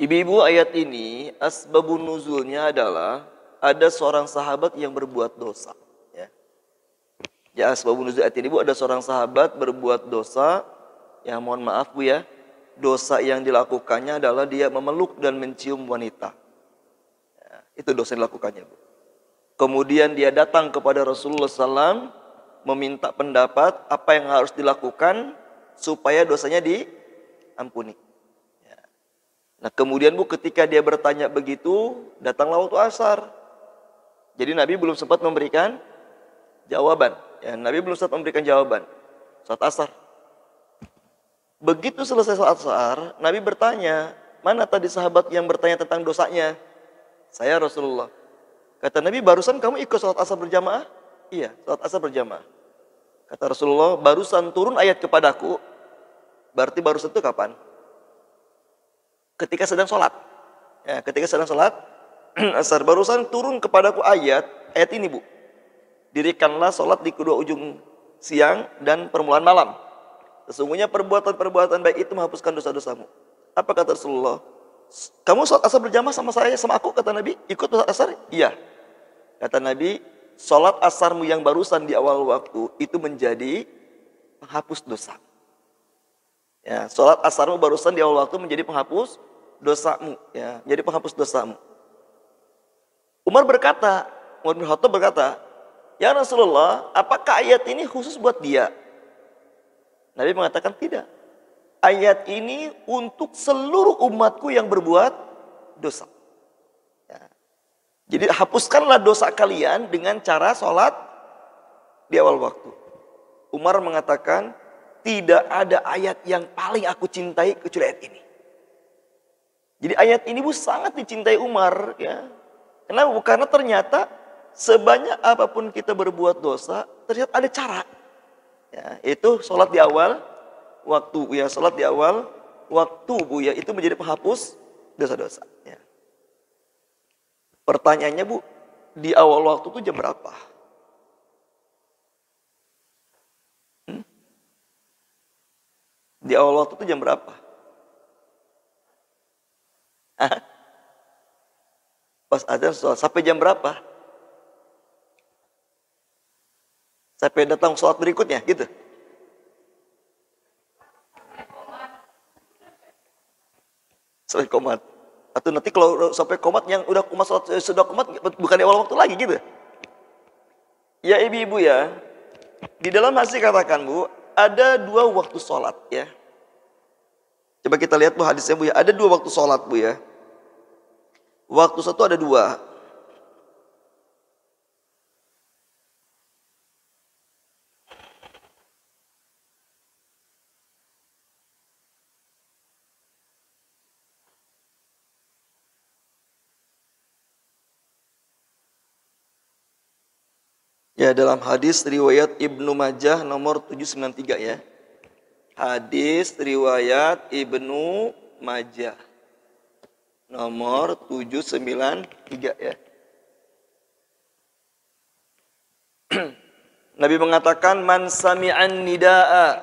Ibu-ibu, ayat ini asbabun nuzulnya adalah ada seorang sahabat yang berbuat dosa. Ya, asbabun nuzul ayat ini, Bu, ada seorang sahabat berbuat dosa. Ya, mohon maaf, Bu, ya. Dosa yang dilakukannya adalah dia memeluk dan mencium wanita. Ya, itu dosa yang dilakukannya, Bu. Kemudian dia datang kepada Rasulullah SAW meminta pendapat apa yang harus dilakukan supaya dosanya diampuni. Nah, kemudian, Bu, ketika dia bertanya begitu, datanglah waktu asar. Jadi Nabi belum sempat memberikan jawaban. Ya, Nabi belum sempat memberikan jawaban. Saat asar. Begitu selesai saat asar, Nabi bertanya, mana tadi sahabat yang bertanya tentang dosanya? Saya, Rasulullah. Kata Nabi, barusan kamu ikut salat asar berjamaah? Iya, salat asar berjamaah. Kata Rasulullah, barusan turun ayat kepadaku. Berarti barusan itu kapan? Ketika sedang sholat. Ya, ketika sedang sholat asar, barusan turun kepadaku ayat ini, Bu. Dirikanlah sholat di kedua ujung siang dan permulaan malam. Sesungguhnya perbuatan-perbuatan baik itu menghapuskan dosa-dosamu. Apa kata Rasulullah? Kamu sholat asar berjamaah sama saya, sama aku, kata Nabi. Ikut sholat asar? Iya. Kata Nabi, sholat asarmu yang barusan di awal waktu itu menjadi penghapus dosa. Ya, sholat asarmu barusan di awal waktu menjadi penghapus dosamu, ya, jadi penghapus dosamu. Umar bin Khattab berkata, ya Rasulullah, apakah ayat ini khusus buat dia? Nabi mengatakan tidak. Ayat ini untuk seluruh umatku yang berbuat dosa. Ya. Jadi hapuskanlah dosa kalian dengan cara sholat di awal waktu. Umar mengatakan, tidak ada ayat yang paling aku cintai kecuali ayat ini. Jadi ayat ini, Bu, sangat dicintai Umar, ya. Kenapa? Karena ternyata sebanyak apapun kita berbuat dosa, ternyata ada cara. Ya, itu sholat di awal waktu, ya, sholat di awal waktu, Bu, ya, itu menjadi penghapus dosa-dosa. Ya. Pertanyaannya, Bu, di awal waktu itu jam berapa? Di awal waktu itu jam berapa? Pas azan sholat. Sampai jam berapa? Sampai datang sholat berikutnya, gitu. Sampai komat. Atau nanti kalau sampai komat yang udah komat sholat, sudah komat bukan di awal waktu lagi, gitu. Ya, ibu-ibu, ya. Di dalam hadis katakan, Bu, ada dua waktu sholat, ya. Coba kita lihat, Bu, hadisnya, Bu, ya. Ada dua waktu sholat, Bu, ya. Waktu satu ada dua. Ya, dalam hadis riwayat Ibnu Majah nomor 793, ya. Hadis riwayat Ibnu Majah nomor 793, ya. Nabi mengatakan, man sami'an nida'a,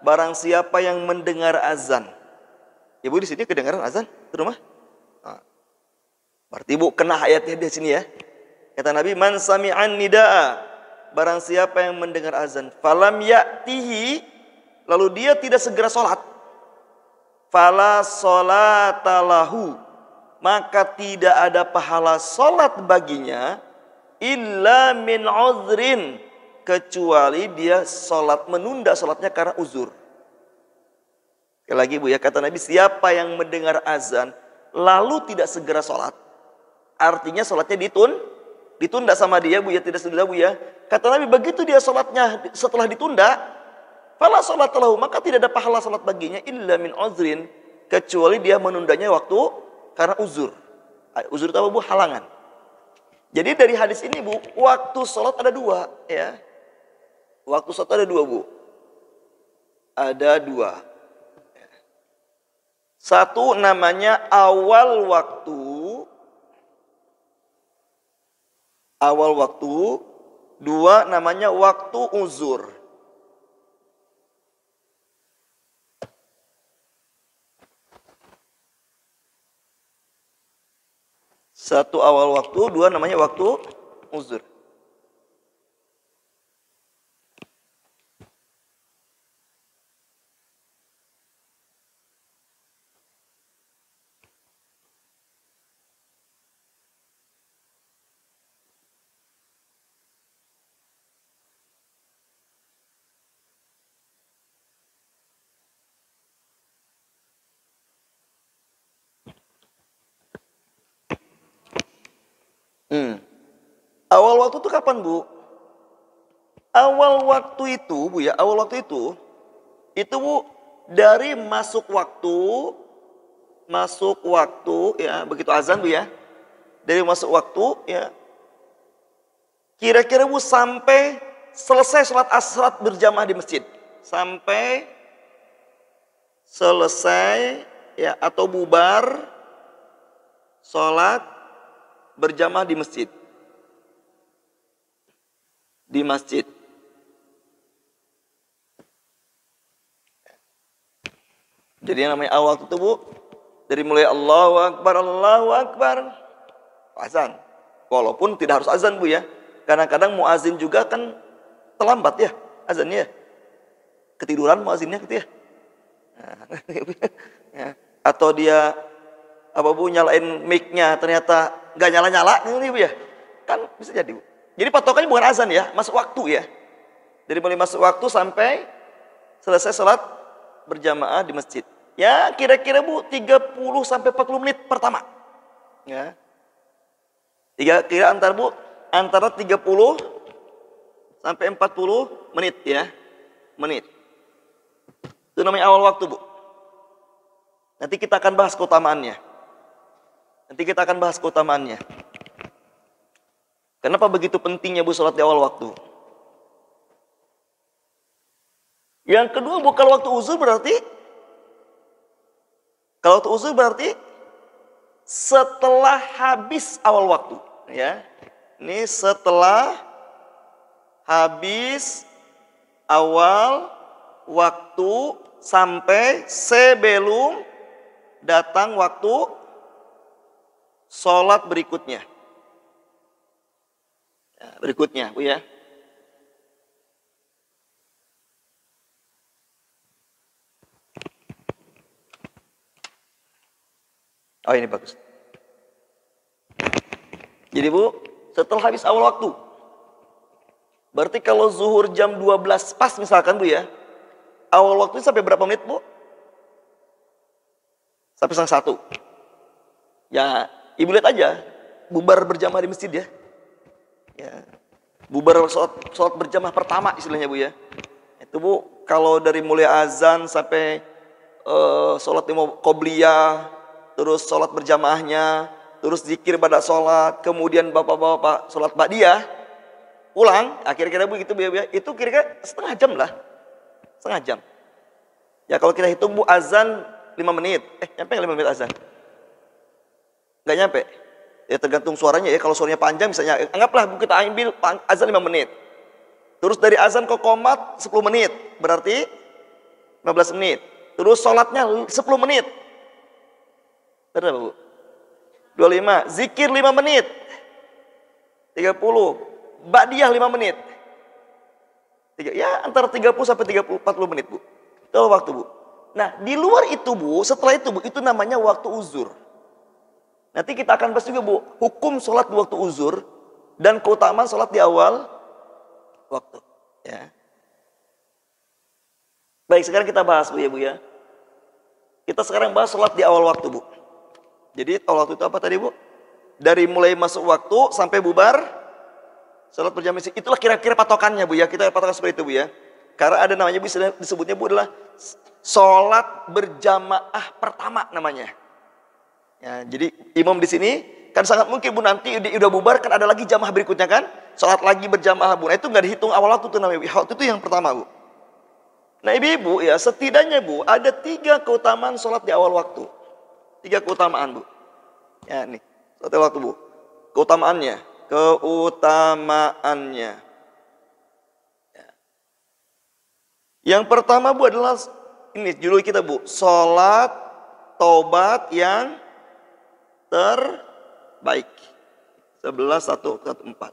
barang siapa yang mendengar azan. Ibu di sini kedengaran azan di rumah? Nah, berarti, Bu, kena ayatnya di sini, ya. Kata Nabi, man sami'an nida'a, barang siapa yang mendengar azan, falam ya'tihi, lalu dia tidak segera sholat, fala sholatalahu, maka tidak ada pahala sholat baginya, illa min uzrin, kecuali dia sholat, menunda sholatnya karena uzur. Sekali lagi, Bu, ya, kata Nabi, siapa yang mendengar azan lalu tidak segera sholat, artinya sholatnya ditunda sama dia, Bu, ya, tidak segera, Bu, ya. Kata Nabi, begitu dia sholatnya setelah ditunda, fala sholatalahu, maka tidak ada pahala sholat baginya, illa min uzrin, kecuali dia menundanya waktu karena uzur. Uzur itu apa, Bu? Halangan. Jadi dari hadis ini, Bu, waktu sholat ada dua, ya. Waktu sholat ada dua, Bu. Ada dua. Satu namanya awal waktu. Awal waktu. Dua namanya waktu uzur. Satu awal waktu, dua namanya waktu uzur. Awal waktu itu kapan, Bu? Awal waktu itu, Bu ya, awal waktu itu Bu dari masuk waktu ya, begitu azan Bu ya. Dari masuk waktu ya. Kira-kira Bu sampai selesai sholat asar berjamaah di masjid. Sampai selesai ya atau bubar sholat berjamaah di masjid. Di masjid. Jadi yang namanya awal itu Bu, dari mulai Allahu Akbar, azan. Walaupun tidak harus azan Bu ya. Kadang-kadang muazin juga kan terlambat ya azannya. Ketiduran muazinnya gitu ya. Nah, atau dia apa Bu nyalain mic-nya ternyata nggak nyala-nyala ini Bu ya. Kan bisa jadi Bu. Jadi patokannya bukan azan ya, masuk waktu ya. Dari mulai masuk waktu sampai selesai sholat berjamaah di masjid. Ya kira-kira Bu 30 sampai 40 menit pertama. Ya. Kira antara 30 sampai 40 menit ya. Menit. Itu namanya awal waktu Bu. Nanti kita akan bahas keutamaannya. Kenapa begitu pentingnya Bu sholat di awal waktu? Yang kedua Bu, kalau waktu uzur berarti setelah habis awal waktu, ya. Ini setelah habis awal waktu sampai sebelum datang waktu sholat berikutnya. Ya, berikutnya Bu ya. Oh ini bagus. Jadi Bu, setelah habis awal waktu. Berarti kalau zuhur jam 12 pas misalkan Bu ya. Awal waktu sampai berapa menit Bu? Sampai setengah 1. Ya, Ibu lihat aja. Bubar berjamaah di masjid ya. Ya. Bubar sholat berjamaah pertama istilahnya Bu ya. Itu Bu, kalau dari mulai azan sampai sholat qobliyah, terus sholat berjamaahnya, terus zikir pada sholat, kemudian bapak-bapak sholat ba'diyah, pulang, kira-kira begitu Bu ya, itu kira-kira setengah jam lah. Setengah jam. Ya kalau kita hitung Bu, azan 5 menit. Nyampe nggak 5 menit azan? Nggak nyampe. Ya tergantung suaranya ya, kalau suaranya panjang misalnya, anggaplah Bu kita ambil azan 5 menit. Terus dari azan ke qomat 10 menit, berarti 15 menit. Terus sholatnya 10 menit. Berapa Bu? 25. Zikir 5 menit. 30. Ba'diyah 5 menit. Ya antara 30 sampai 40 menit Bu. Itu waktu Bu. Nah di luar itu Bu, setelah itu Bu, itu namanya waktu uzur. Nanti kita akan bahas juga Bu, hukum sholat di waktu uzur dan keutamaan sholat di awal waktu. Ya. Baik, sekarang kita bahas Bu ya Bu ya. Kita sekarang bahas sholat di awal waktu Bu. Jadi awal waktu itu apa tadi Bu? Dari mulai masuk waktu sampai bubar sholat berjamaah. Itulah kira-kira patokannya Bu ya. Kita patokan seperti itu Bu ya. Karena ada namanya Bu, disebutnya Bu adalah sholat berjamaah pertama namanya. Ya, jadi imam di sini kan sangat mungkin Bu nanti udah bubar kan ada lagi jamaah berikutnya kan, sholat lagi berjamaah Bu. Nah itu nggak dihitung awal waktu itu namanya. Waktu itu yang pertama Bu. Nah ibu-ibu ya setidaknya Bu ada 3 keutamaan sholat di awal waktu. 3 keutamaan Bu. Ya nih sholat di awal waktu Bu. Keutamaannya. Ya. Yang pertama Bu adalah ini judul kita Bu, sholat taubat yang Baik. 11.114.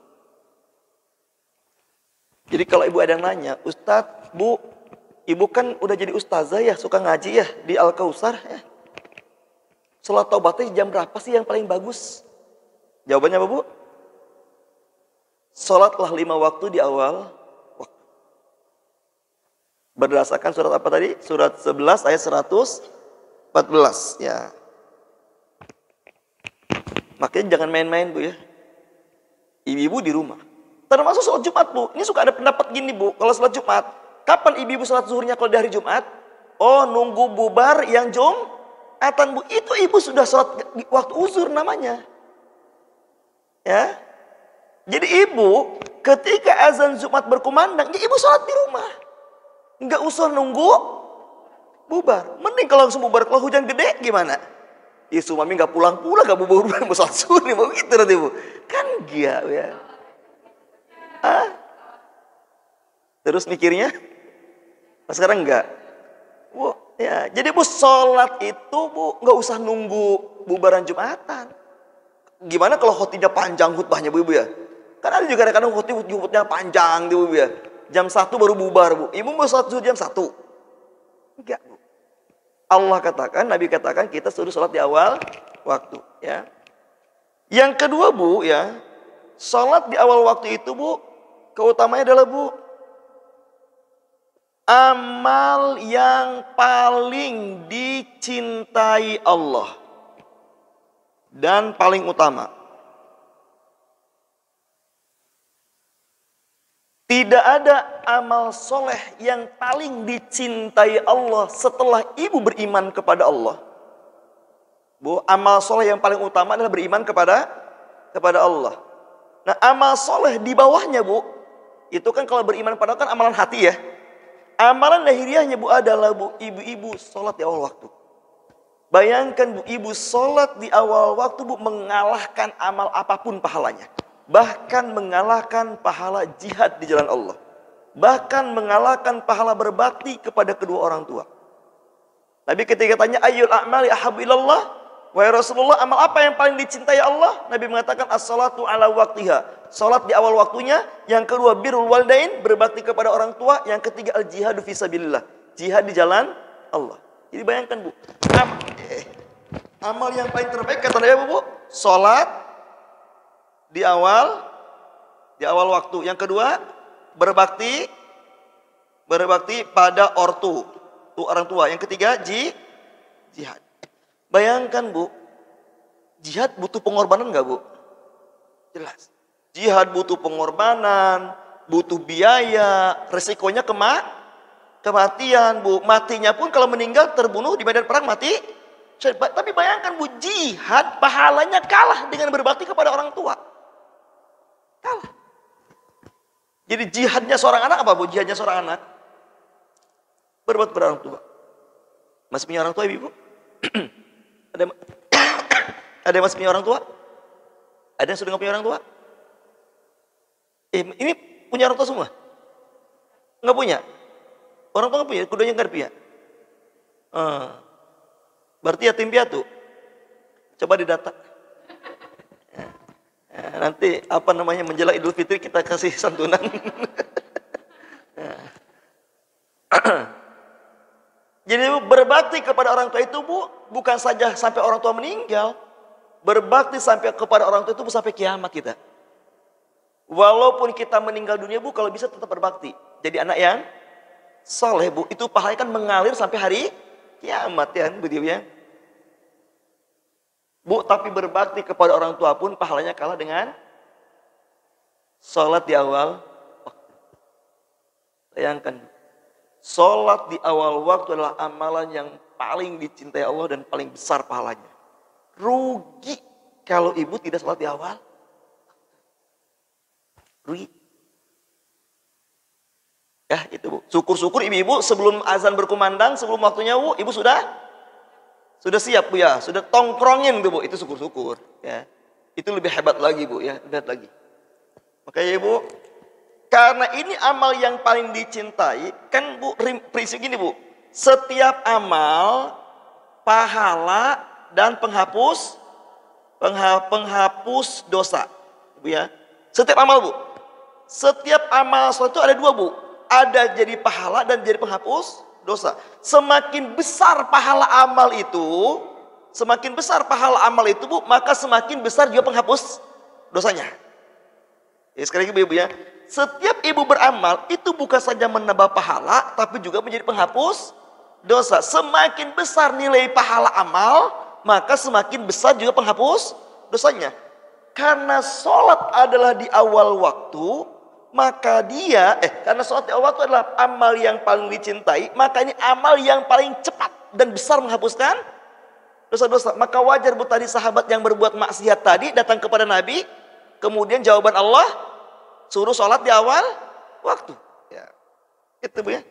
Jadi kalau ibu ada yang nanya, Ustadz, Bu, ibu kan udah jadi ustazah ya, suka ngaji ya di Al-Kausar ya. Sholat taubatnya jam berapa sih yang paling bagus? Jawabannya apa, Bu? Sholatlah 5 waktu di awal waktu. Berdasarkan surat apa tadi? Surat 11 ayat 114 ya. Makanya jangan main-main, Bu ya. Ibu-ibu di rumah. Termasuk sholat Jumat, Bu. Ini suka ada pendapat gini, Bu. Kalau sholat Jumat, kapan ibu-ibu sholat zuhurnya kalau di hari Jumat? Oh, nunggu bubar yang Jumatan, Bu. Itu ibu sudah sholat waktu uzur namanya. Ya. Jadi ibu ketika azan Jumat berkumandang, ya ibu sholat di rumah. Enggak usah nunggu bubar. Mending kalau langsung bubar, kalau hujan gede gimana? Ya suami nggak pulang-pulang, nggak bubar, mau sholat zuhur, mau gitu nanti, Bu. Kan dia ya. Terus mikirnya, nah sekarang enggak. Bu, ya, jadi Bu sholat itu Bu nggak usah nunggu bubaran Jumatan. Gimana kalau khotibnya panjang khutbahnya Bu Ibu ya? Kan ada juga kadang-kadang khutbahnya panjang Bu Ibu ya. Jam 1 baru bubar Bu. Ibu mau sholat zuhur jam 1? Enggak Bu. Allah katakan, Nabi katakan kita suruh sholat di awal waktu ya. Yang kedua Bu ya, sholat di awal waktu itu Bu, keutamanya adalah Bu, amal yang paling dicintai Allah dan paling utama. Tidak ada amal soleh yang paling dicintai Allah setelah ibu beriman kepada Allah. Bu, amal soleh yang paling utama adalah beriman kepada Allah. Nah, amal soleh di bawahnya Bu, itu kan kalau beriman pada Allah kan amalan hati ya. Amalan lahiriahnya Bu adalah Bu, ibu-ibu sholat di awal waktu. Bayangkan Bu, ibu sholat di awal waktu Bu mengalahkan amal apapun pahalanya. Bahkan mengalahkan pahala jihad di jalan Allah. Bahkan mengalahkan pahala berbakti kepada kedua orang tua. Nabi ketika tanya ayyul a'mali ahabbu ilallah, wahai Rasulullah, amal apa yang paling dicintai Allah? Nabi mengatakan as-salatu ala waqtiha. Salat di awal waktunya. Yang kedua birrul walidain, berbakti kepada orang tua. Yang ketiga al-jihadu fisabilillah, jihad di jalan Allah. Jadi bayangkan Bu, amal yang paling terbaik kata Nabi Bu, salat di awal waktu. Yang kedua berbakti pada orang tua. Yang ketiga jihad. Bayangkan Bu, jihad butuh pengorbanan nggak Bu? Jelas. Jihad butuh pengorbanan, butuh biaya, resikonya kematian Bu. Matinya pun kalau meninggal terbunuh di medan perang mati. Tapi bayangkan Bu, jihad pahalanya kalah dengan berbakti kepada orang tua. Kalah. Jadi jihadnya seorang anak apa Bu? Jihadnya seorang anak berbakti kepada orang tua. Masih punya orang tua Ibu? Ada yang masih punya orang tua? Ada yang sudah nggak punya orang tua? Ini punya orang tua semua? Nggak punya? Orang tua nggak punya? Keduanya nggak punya? Berarti yatim piatu. Coba didata. Nanti menjelang Idul Fitri kita kasih santunan. Jadi berbakti kepada orang tua itu Bu, bukan saja sampai orang tua meninggal. Berbakti sampai kepada orang tua itu Bu, sampai kiamat kita. Walaupun kita meninggal dunia Bu, kalau bisa tetap berbakti. Jadi anak yang saleh Bu, itu pahalanya kan mengalir sampai hari kiamat ya Bu ya. Bu, tapi berbakti kepada orang tua pun pahalanya kalah dengan sholat di awal waktu. Bayangkan, sholat di awal waktu adalah amalan yang paling dicintai Allah dan paling besar pahalanya. Rugi kalau ibu tidak sholat di awal. Rugi. Ya itu Bu. Syukur-syukur ibu-ibu sebelum azan berkumandang, sebelum waktunya Bu, ibu sudah siap Bu ya, sudah tongkrongin tuh Bu, itu syukur-syukur ya. Itu lebih hebat lagi Bu ya, lebih hebat lagi. Makanya Ibu, karena ini amal yang paling dicintai, kan Bu prinsip gini Bu, setiap amal, pahala dan penghapus penghapus dosa. Bu ya. Setiap amal, Bu. Setiap amal sholat itu ada dua, Bu. Ada jadi pahala dan jadi penghapus dosa. Semakin besar pahala amal itu, Bu, maka semakin besar juga penghapus dosanya. Ya, sekali lagi, Bu ya. Setiap ibu beramal itu bukan saja menambah pahala, tapi juga menjadi penghapus dosa. Semakin besar nilai pahala amal, maka semakin besar juga penghapus dosanya. Karena sholat adalah di awal waktu, maka karena sholat di awal waktu adalah amal yang paling dicintai, maka ini amal yang paling cepat dan besar menghapuskan dosa-dosa. Maka wajar, Bu, tadi sahabat yang berbuat maksiat tadi datang kepada Nabi, kemudian jawaban Allah suruh sholat di awal waktu. Ya, itu, Bu ya.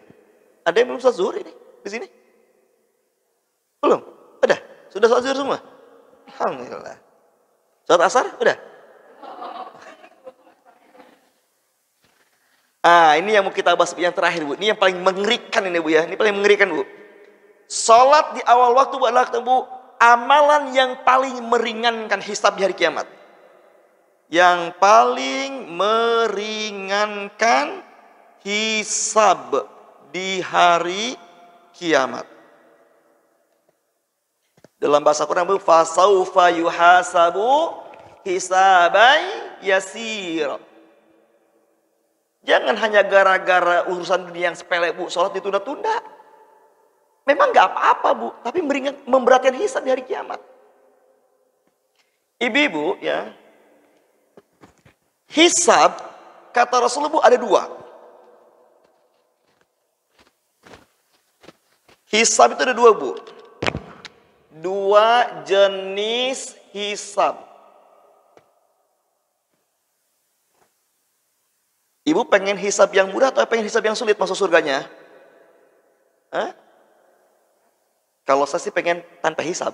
Ada yang belum sholat zuhur ini di sini? Belum? Udah? Sudah sholat zuhur semua? Alhamdulillah. Sholat asar? Udah? Ini yang mau kita bahas yang terakhir, Bu. Ini yang paling mengerikan ini, Bu ya. Ini paling mengerikan, Bu. Sholat di awal waktu, Bu, adalah, Bu, amalan yang paling meringankan hisab di hari kiamat. Yang paling meringankan hisab di hari kiamat. Dalam bahasa Quran, Bu, fasaufa yuhasabu hisabai yasir. Jangan hanya gara-gara urusan dunia yang sepele, Bu, sholat ditunda-tunda. Memang nggak apa-apa, Bu, tapi memberatkan hisab di hari kiamat. Ibu-ibu, ya, hisab kata Rasulullah, Bu, ada dua. Hisab itu ada dua, Bu. Dua jenis hisab. Ibu pengen hisab yang mudah atau pengen hisab yang sulit masuk surganya? Kalau saya sih pengen tanpa hisab.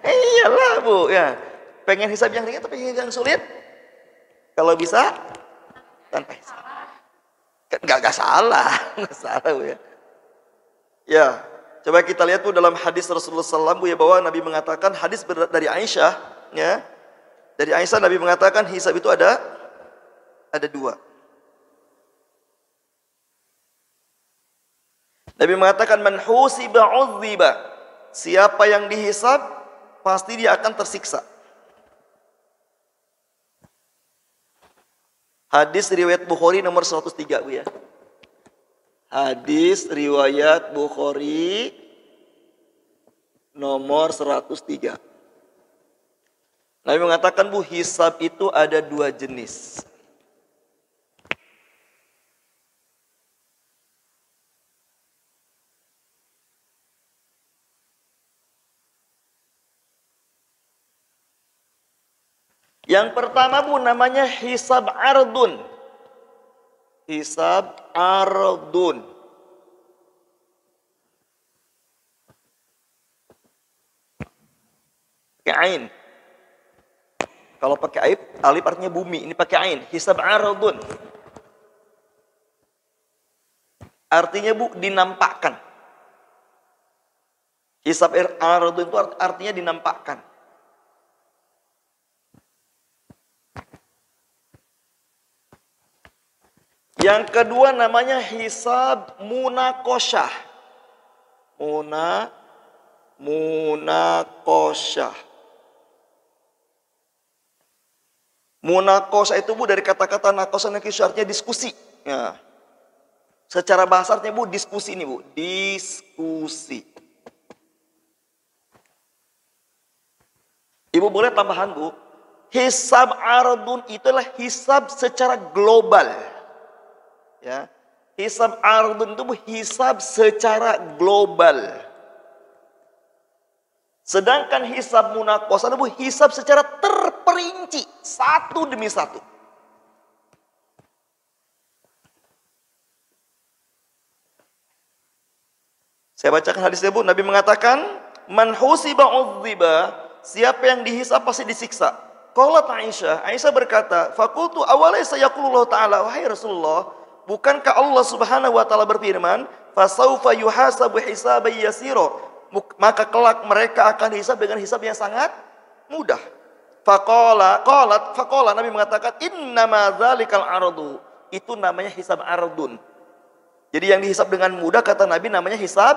Iyalah, Bu, ya. Pengen hisab yang ringan atau pengen yang sulit? Kalau bisa tanpa hisab. Enggak salah, enggak salah, Bu ya. Ya, coba kita lihat, Bu, dalam hadis Rasulullah SAW, Bu, ya, bahwa Nabi mengatakan, hadis dari Aisyah, ya. Dari Aisyah Nabi mengatakan hisab itu ada dua. Nabi mengatakan man husiba udziba. Siapa yang dihisab pasti dia akan tersiksa. Hadis riwayat Bukhari nomor 103, Bu ya. Hadis riwayat Bukhari nomor 103. Nabi mengatakan, Bu, hisab itu ada dua jenis. Yang pertama, Bu, namanya hisab ardun. Hisab ardun. Pakai ain. Kalau pakai alif artinya bumi. Ini pakai ain. Hisab ardun. Artinya, Bu, dinampakkan. Hisab ardun itu artinya dinampakkan. Yang kedua namanya hisab munakosyah. Munakosyah. Munakosyah itu, Bu, dari kata-kata nakosyah artinya diskusi. Ya. Secara bahasa artinya, Bu, diskusi ini, Bu. Diskusi. Ibu boleh tambahan, Bu. Hisab ardun itu adalah hisab secara global. Ya, hisab ardun itu, Bu, hisab secara global. Sedangkan hisab munakosyah, Bu, hisab secara terperinci, satu demi satu. Saya bacakan hadisnya, Bu. Nabi mengatakan, man husiba udziba, siapa yang dihisab pasti disiksa. Qalat Aisyah berkata, faqultu awalaysa yaqulullah ta'ala, wahai Rasulullah, bukankah Allah Subhanahu wa taala berfirman, fasaufa yuhasabu hisaban yasira, maka kelak mereka akan dihisab dengan hisab yang sangat mudah. Faqala Nabi mengatakan innama dzalikal ardu. Itu namanya hisab ardun. Jadi yang dihisab dengan mudah kata Nabi namanya hisab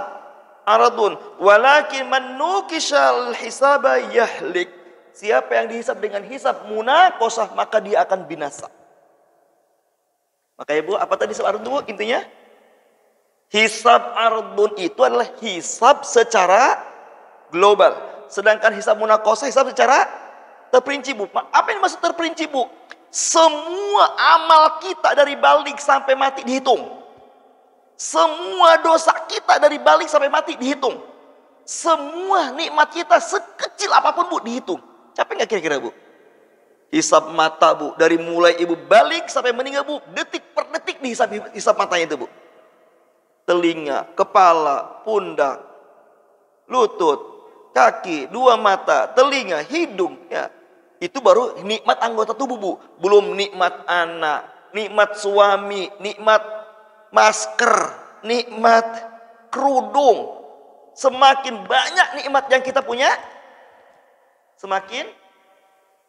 ardun. Walakin man nukishal hisaba yahlik. Siapa yang dihisab dengan hisab munaqashah maka dia akan binasa. Maka Ibu, apa tadi hisab ardun, Bu? Intinya hisab ardun itu adalah hisab secara global. Sedangkan hisab munaqashah hisab secara terperinci, Bu. Apa yang maksud terperinci, Bu? Semua amal kita dari balik sampai mati dihitung. Semua dosa kita dari balik sampai mati dihitung. Semua nikmat kita sekecil apapun, Bu, dihitung. Capek nggak kira-kira, Bu? Hisab mata, Bu. Dari mulai Ibu balik sampai meninggal, Bu. Detik per detik dihisab matanya itu, Bu. Telinga, kepala, pundak, lutut, kaki, dua mata, telinga, hidung. Ya. Itu baru nikmat anggota tubuh, Bu. Belum nikmat anak, nikmat suami, nikmat masker, nikmat kerudung. Semakin banyak nikmat yang kita punya, semakin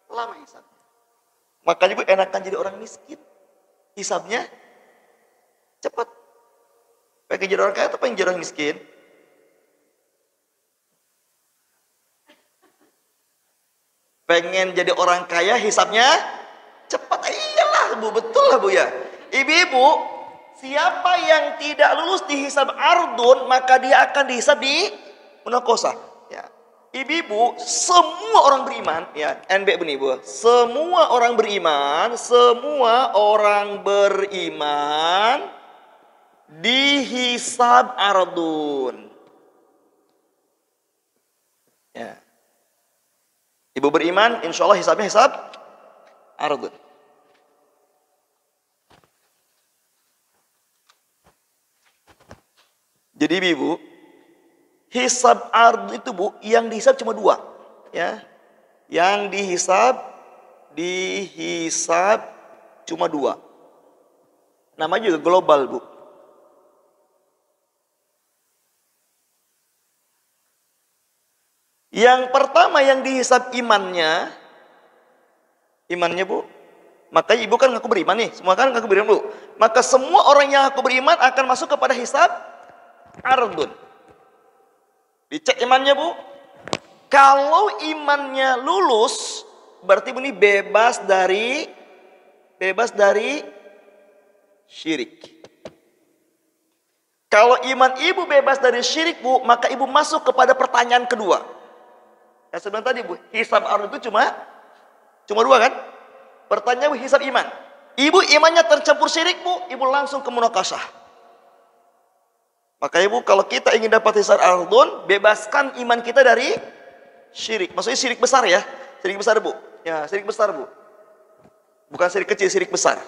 lama hisabnya. Makanya Bu enakan jadi orang miskin. Hisabnya cepat. Pengen jadi orang kaya atau pengen jadi orang miskin? Pengen jadi orang kaya hisabnya cepat. Iyalah, Bu, betul lah, Bu, ya. Ibu-ibu, siapa yang tidak lulus di hisab ardun, maka dia akan dihisab di munaqashah. Ya. Ibu-ibu, semua orang beriman, ya, NB benih, Bu. Semua orang beriman dihisab ardun. Ya. Ibu beriman, insya Allah hisabnya hisab ardun. Jadi Ibu, hisab ardun itu, Bu, yang dihisab cuma dua. Ya. Yang dihisab cuma dua. Namanya juga global, Bu. Yang pertama yang dihisab imannya, Bu. Makanya Ibu kan ngaku beriman nih, semua kan ngaku beriman, Bu. Maka semua orang yang ngaku beriman akan masuk kepada hisab ardun. Dicek imannya, Bu. Kalau imannya lulus, berarti Bu ini bebas dari syirik. Kalau iman Ibu bebas dari syirik, Bu, maka Ibu masuk kepada pertanyaan kedua. Yang sebenarnya tadi, Bu, hisab ardun itu cuma dua kan? Pertanyaan, Bu, hisab iman. Ibu imannya tercampur syirik, Bu, Ibu langsung ke munaqashah. Makanya, Bu, kalau kita ingin dapat hisab ardun, bebaskan iman kita dari syirik. Maksudnya syirik besar, ya. Syirik besar, Bu. Ya, syirik besar, Bu. Bukan syirik kecil, syirik besar.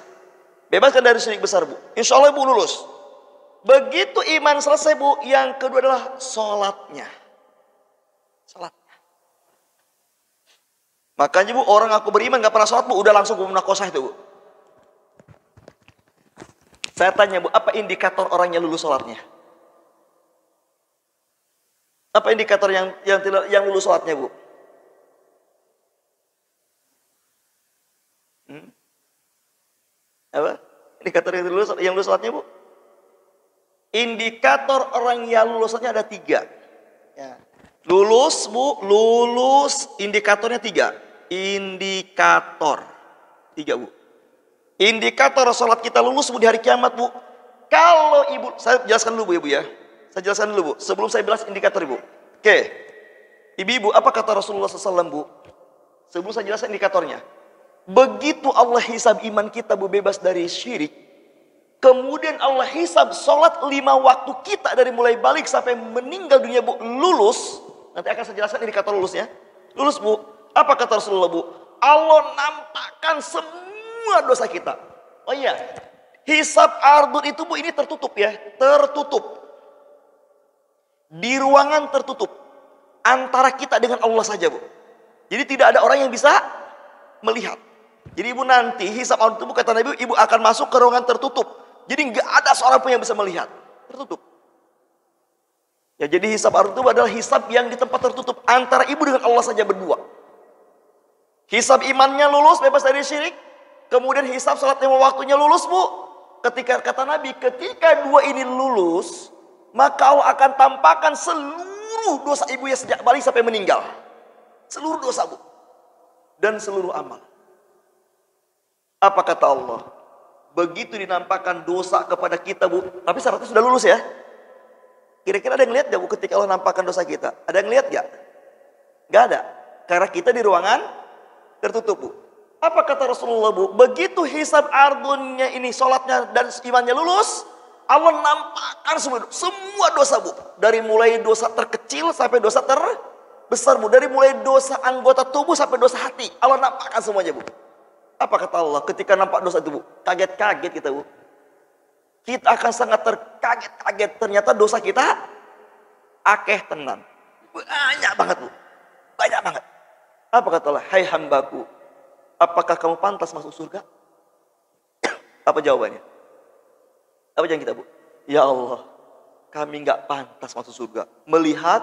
Bebaskan dari syirik besar, Bu. Insya Allah, Bu, lulus. Begitu iman selesai, Bu, yang kedua adalah sholatnya. Sholat. Makanya, Bu, orang aku beriman gak pernah sholat, Bu, udah langsung ke munaqashah itu, Bu. Saya tanya, Bu, apa indikator orangnya lulus sholatnya? Apa indikator yang lulus sholatnya, Bu? Apa? Indikator yang lulus sholatnya, Bu? Indikator orang yang lulus sholatnya ada 3. Ya. Lulus, Bu, lulus, indikatornya 3. Indikator 3, Bu. Indikator sholat kita lulus, Bu, di hari kiamat, Bu. Kalau Ibu, saya jelaskan dulu, Bu, ya, Bu, ya. Saya jelaskan dulu, Bu, sebelum saya jelas indikator, Ibu. Oke. Ibu-ibu, apa kata Rasulullah SAW, Bu? Sebelum saya jelaskan indikatornya. Begitu Allah hisab iman kita, Bu, bebas dari syirik. Kemudian Allah hisab sholat 5 waktu kita dari mulai balik sampai meninggal dunia, Bu, lulus. Nanti akan saya jelaskan indikator lulusnya. Lulus, Bu. Apa kata Rasulullah, Bu? Allah nampakkan semua dosa kita. Oh iya, hisab ardun itu, Bu, ini tertutup, ya. Tertutup. Di ruangan tertutup. Antara kita dengan Allah saja, Bu. Jadi tidak ada orang yang bisa melihat. Jadi Ibu nanti hisab ardun itu, Bu, kata Nabi, Ibu akan masuk ke ruangan tertutup. Jadi nggak ada seorang pun yang bisa melihat. Tertutup. Ya, jadi hisab ardun itu adalah hisab yang di tempat tertutup. Antara Ibu dengan Allah saja berdua. Hisab imannya lulus, bebas dari syirik. Kemudian hisab salat 5 waktunya lulus, Bu. Ketika kata Nabi, ketika dua ini lulus, maka Allah akan tampakkan seluruh dosa ibunya sejak bayi sampai meninggal. Seluruh dosa, Bu. Dan seluruh amal. Apa kata Allah? Begitu dinampakkan dosa kepada kita, Bu. Tapi syaratnya sudah lulus ya. Kira-kira ada yang lihat gak, Bu, ketika Allah nampakkan dosa kita? Ada yang lihat gak? Gak ada. Karena kita di ruangan tertutup, Bu. Apa kata Rasulullah, Bu? Begitu hisab ardunnya ini, sholatnya dan imannya lulus, Allah nampakkan semua dosa, Bu. Dari mulai dosa terkecil sampai dosa terbesar, Bu. Dari mulai dosa anggota tubuh sampai dosa hati. Allah nampakkan semuanya, Bu. Apa kata Allah? Ketika nampak dosa itu, Bu, kaget-kaget kita, Bu. Kita akan sangat terkaget-kaget. Ternyata dosa kita akeh tenan. Banyak banget, Bu. Banyak banget. Apa kata Allah? Hai hambaku, apakah kamu pantas masuk surga? Apa jawabannya? Apa jawaban kita, Bu? Ya Allah, kami nggak pantas masuk surga. Melihat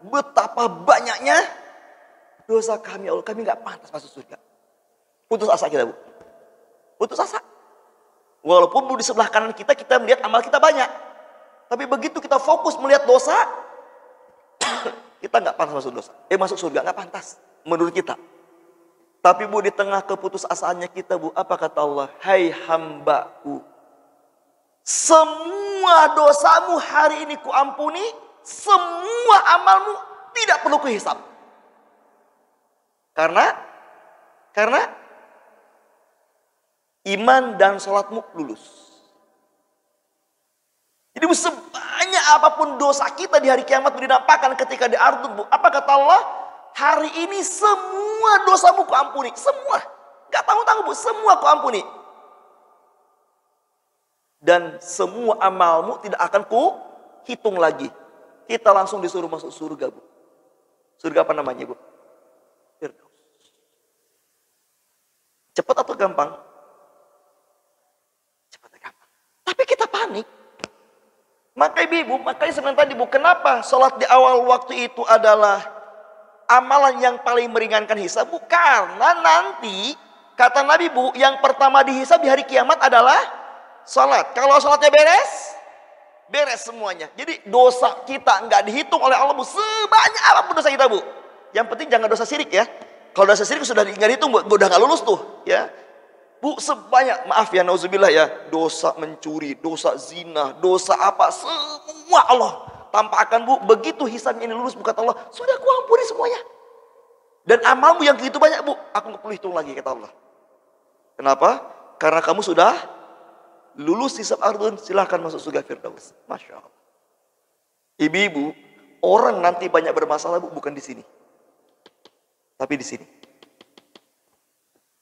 betapa banyaknya dosa kami, Allah, kami nggak pantas masuk surga. Putus asa kita, Bu. Putus asa. Walaupun, Bu, di sebelah kanan kita melihat amal kita banyak. Tapi begitu kita fokus melihat dosa, kita nggak pantas masuk dosa. Masuk surga nggak pantas menurut kita. Tapi, Bu, di tengah keputusasaannya kita, Bu, apa kata Allah? Hai hambaku, semua dosamu hari ini kuampuni, semua amalmu tidak perlu kuhisab. Karena iman dan sholatmu lulus. Jadi, Bu, sebanyak apapun dosa kita di hari kiamat dinampakkan ketika di ardun, Bu. Apa kata Allah? Hari ini semua dosamu kuampuni. Semua. Gak tanggung-tanggung, Bu. Semua kuampuni. Dan semua amalmu tidak akan kuhitung lagi. Kita langsung disuruh masuk surga, Bu. Surga apa namanya, Bu? Firdaus. Cepat atau gampang? Cepat atau gampang. Tapi kita panik. Makanya, Ibu, makanya sebenarnya tadi, Bu, kenapa sholat di awal waktu itu adalah amalan yang paling meringankan hisab, Bu? Karena nanti, kata Nabi, Bu, yang pertama dihisab di hari kiamat adalah sholat. Kalau sholatnya beres semuanya. Jadi dosa kita nggak dihitung oleh Allah, Bu. Sebanyak apapun dosa kita, Bu. Yang penting jangan dosa syirik ya. Kalau dosa syirik sudah nggak dihitung, Bu, udah nggak lulus tuh, ya. Bu, sebanyak, maaf ya, nauzubillah ya, dosa mencuri, dosa zina, dosa apa, semua Allah tampakkan, Bu. Begitu hisabnya ini lulus, Bu, kata Allah, sudah kuampuni semuanya. Dan amalmu yang begitu banyak, Bu, aku nggak perlu hitung lagi, kata Allah. Kenapa? Karena kamu sudah lulus hisab ardun, silahkan masuk surga Firdaus. Masya Allah. Ibu-ibu, orang nanti banyak bermasalah, Bu, bukan di sini, tapi di sini.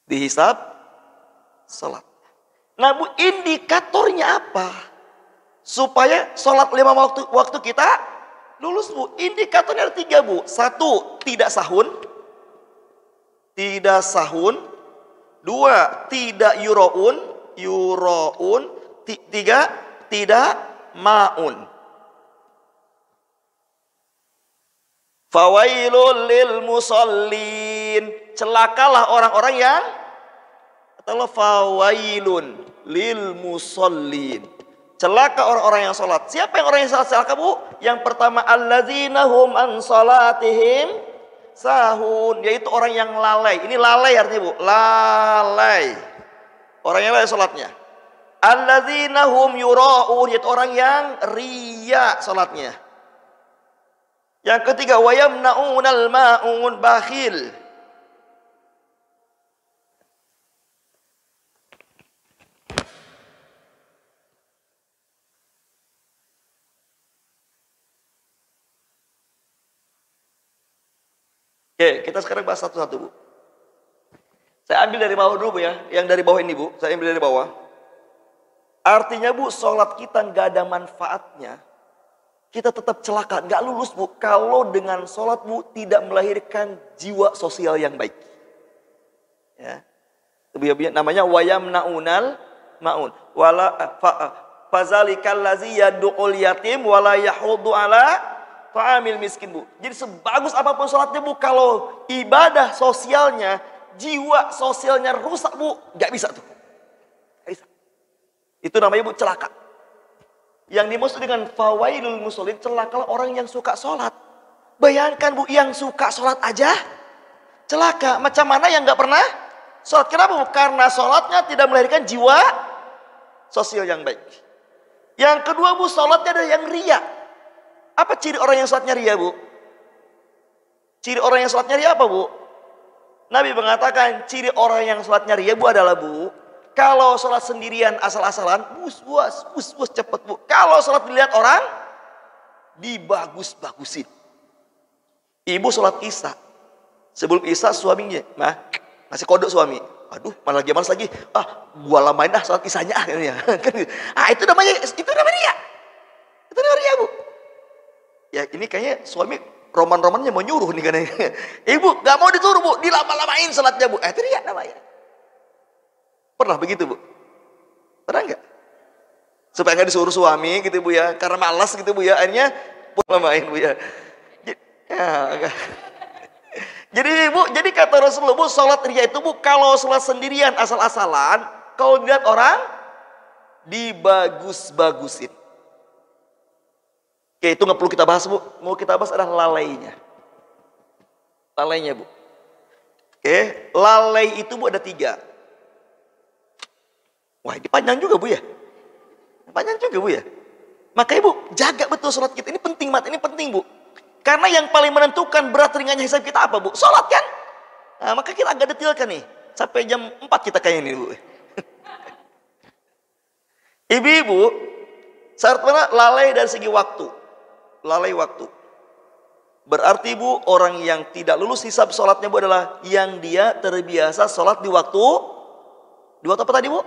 Dihisab salat. Nah, Bu, indikatornya apa? Supaya salat 5 waktu kita lulus, Bu. Indikatornya ada 3, Bu. 1, tidak sahun. Tidak sahun. 2, tidak yuroun. 3, tidak maun. Fawailul lil musallin. Celakalah orang-orang yang Allah, fawailun lil musallin. Celaka orang-orang yang sholat. Siapa yang orang yang sholat? Celaka, Bu. Yang pertama, alladzina hum an sholatihim sahun. Yaitu orang yang lalai. Ini lalai artinya, Bu. Lalai. Orang yang lalai sholatnya. Alladzina hum yura'un. Yaitu orang yang riya sholatnya. Yang ketiga, wa yamna'unal ma'un, bakhil. Oke, kita sekarang bahas satu-satu, Bu. Saya ambil dari bawah dulu, Bu, ya. Yang dari bawah ini, Bu. Saya ambil dari bawah. Artinya, Bu, sholat kita nggak ada manfaatnya. Kita tetap celaka, nggak lulus, Bu. Kalau dengan sholat, Bu, tidak melahirkan jiwa sosial yang baik. Ya. Namanya wayamnaunal maun. Fazalikal ladzi yad'ul yatim wala yahudu ala ta'amil miskin, Bu. Jadi sebagus apapun sholatnya, Bu, kalau ibadah sosialnya, jiwa sosialnya rusak, Bu, nggak bisa tuh. Nggak bisa. Itu namanya, Bu, celaka. Yang dimaksud dengan fawailul musholin, celakalah orang yang suka sholat. Bayangkan, Bu, yang suka sholat aja celaka. Macam mana yang nggak pernah sholat? Kenapa, Bu? Karena sholatnya tidak melahirkan jiwa sosial yang baik. Yang kedua, Bu, sholatnya ada yang riya. Apa ciri orang yang sholatnya riya, Bu? Ciri orang yang sholatnya riya apa, Bu? Nabi mengatakan ciri orang yang sholatnya riya, Bu, adalah, Bu, kalau sholat sendirian asal-asalan, bus cepet, Bu. Kalau sholat dilihat orang, dibagus-bagusin. Ibu sholat isya. Sebelum isya suaminya, ngasih kode suami. Aduh, malah lagi males lagi. Gua lamain dah sholat isyanya. Itu namanya riya. Itu namanya riya, Bu. Ya ini kayaknya suami roman-romannya mau nyuruh nih kan. Ibu gak mau disuruh, Bu, dilama-lamain sholatnya, Bu. Itu riya namanya. Pernah begitu, Bu? Pernah nggak? Supaya nggak disuruh suami gitu, Bu, ya. Karena malas gitu, Bu, ya. Akhirnya lamain, Bu, ya. Jadi, Bu, jadi kata Rasulullah, Bu, sholat riya itu, Bu, kalau sholat sendirian asal-asalan, kalau dilihat orang, dibagus-bagusin. Oke, itu nggak perlu kita bahas, Bu. Mau kita bahas adalah lalainya. Lalainya, Bu. Oke, lalai itu, Bu, ada 3. Wah, ini panjang juga, Bu, ya. Panjang juga, Bu, ya. Makanya, Bu, jaga betul sholat kita. Ini penting, Mat. Ini penting, Bu. Karena yang paling menentukan berat ringannya hisab kita apa, Bu? Sholat, kan? Nah, maka kita agak detailkan nih. Sampai jam 4 kita kayak ini, Bu. Ibu-ibu, syarat mana? Lalai dari segi waktu. Lalai waktu. Berarti, Bu, orang yang tidak lulus hisab sholatnya, Bu, adalah yang dia terbiasa sholat di waktu apa tadi, Bu?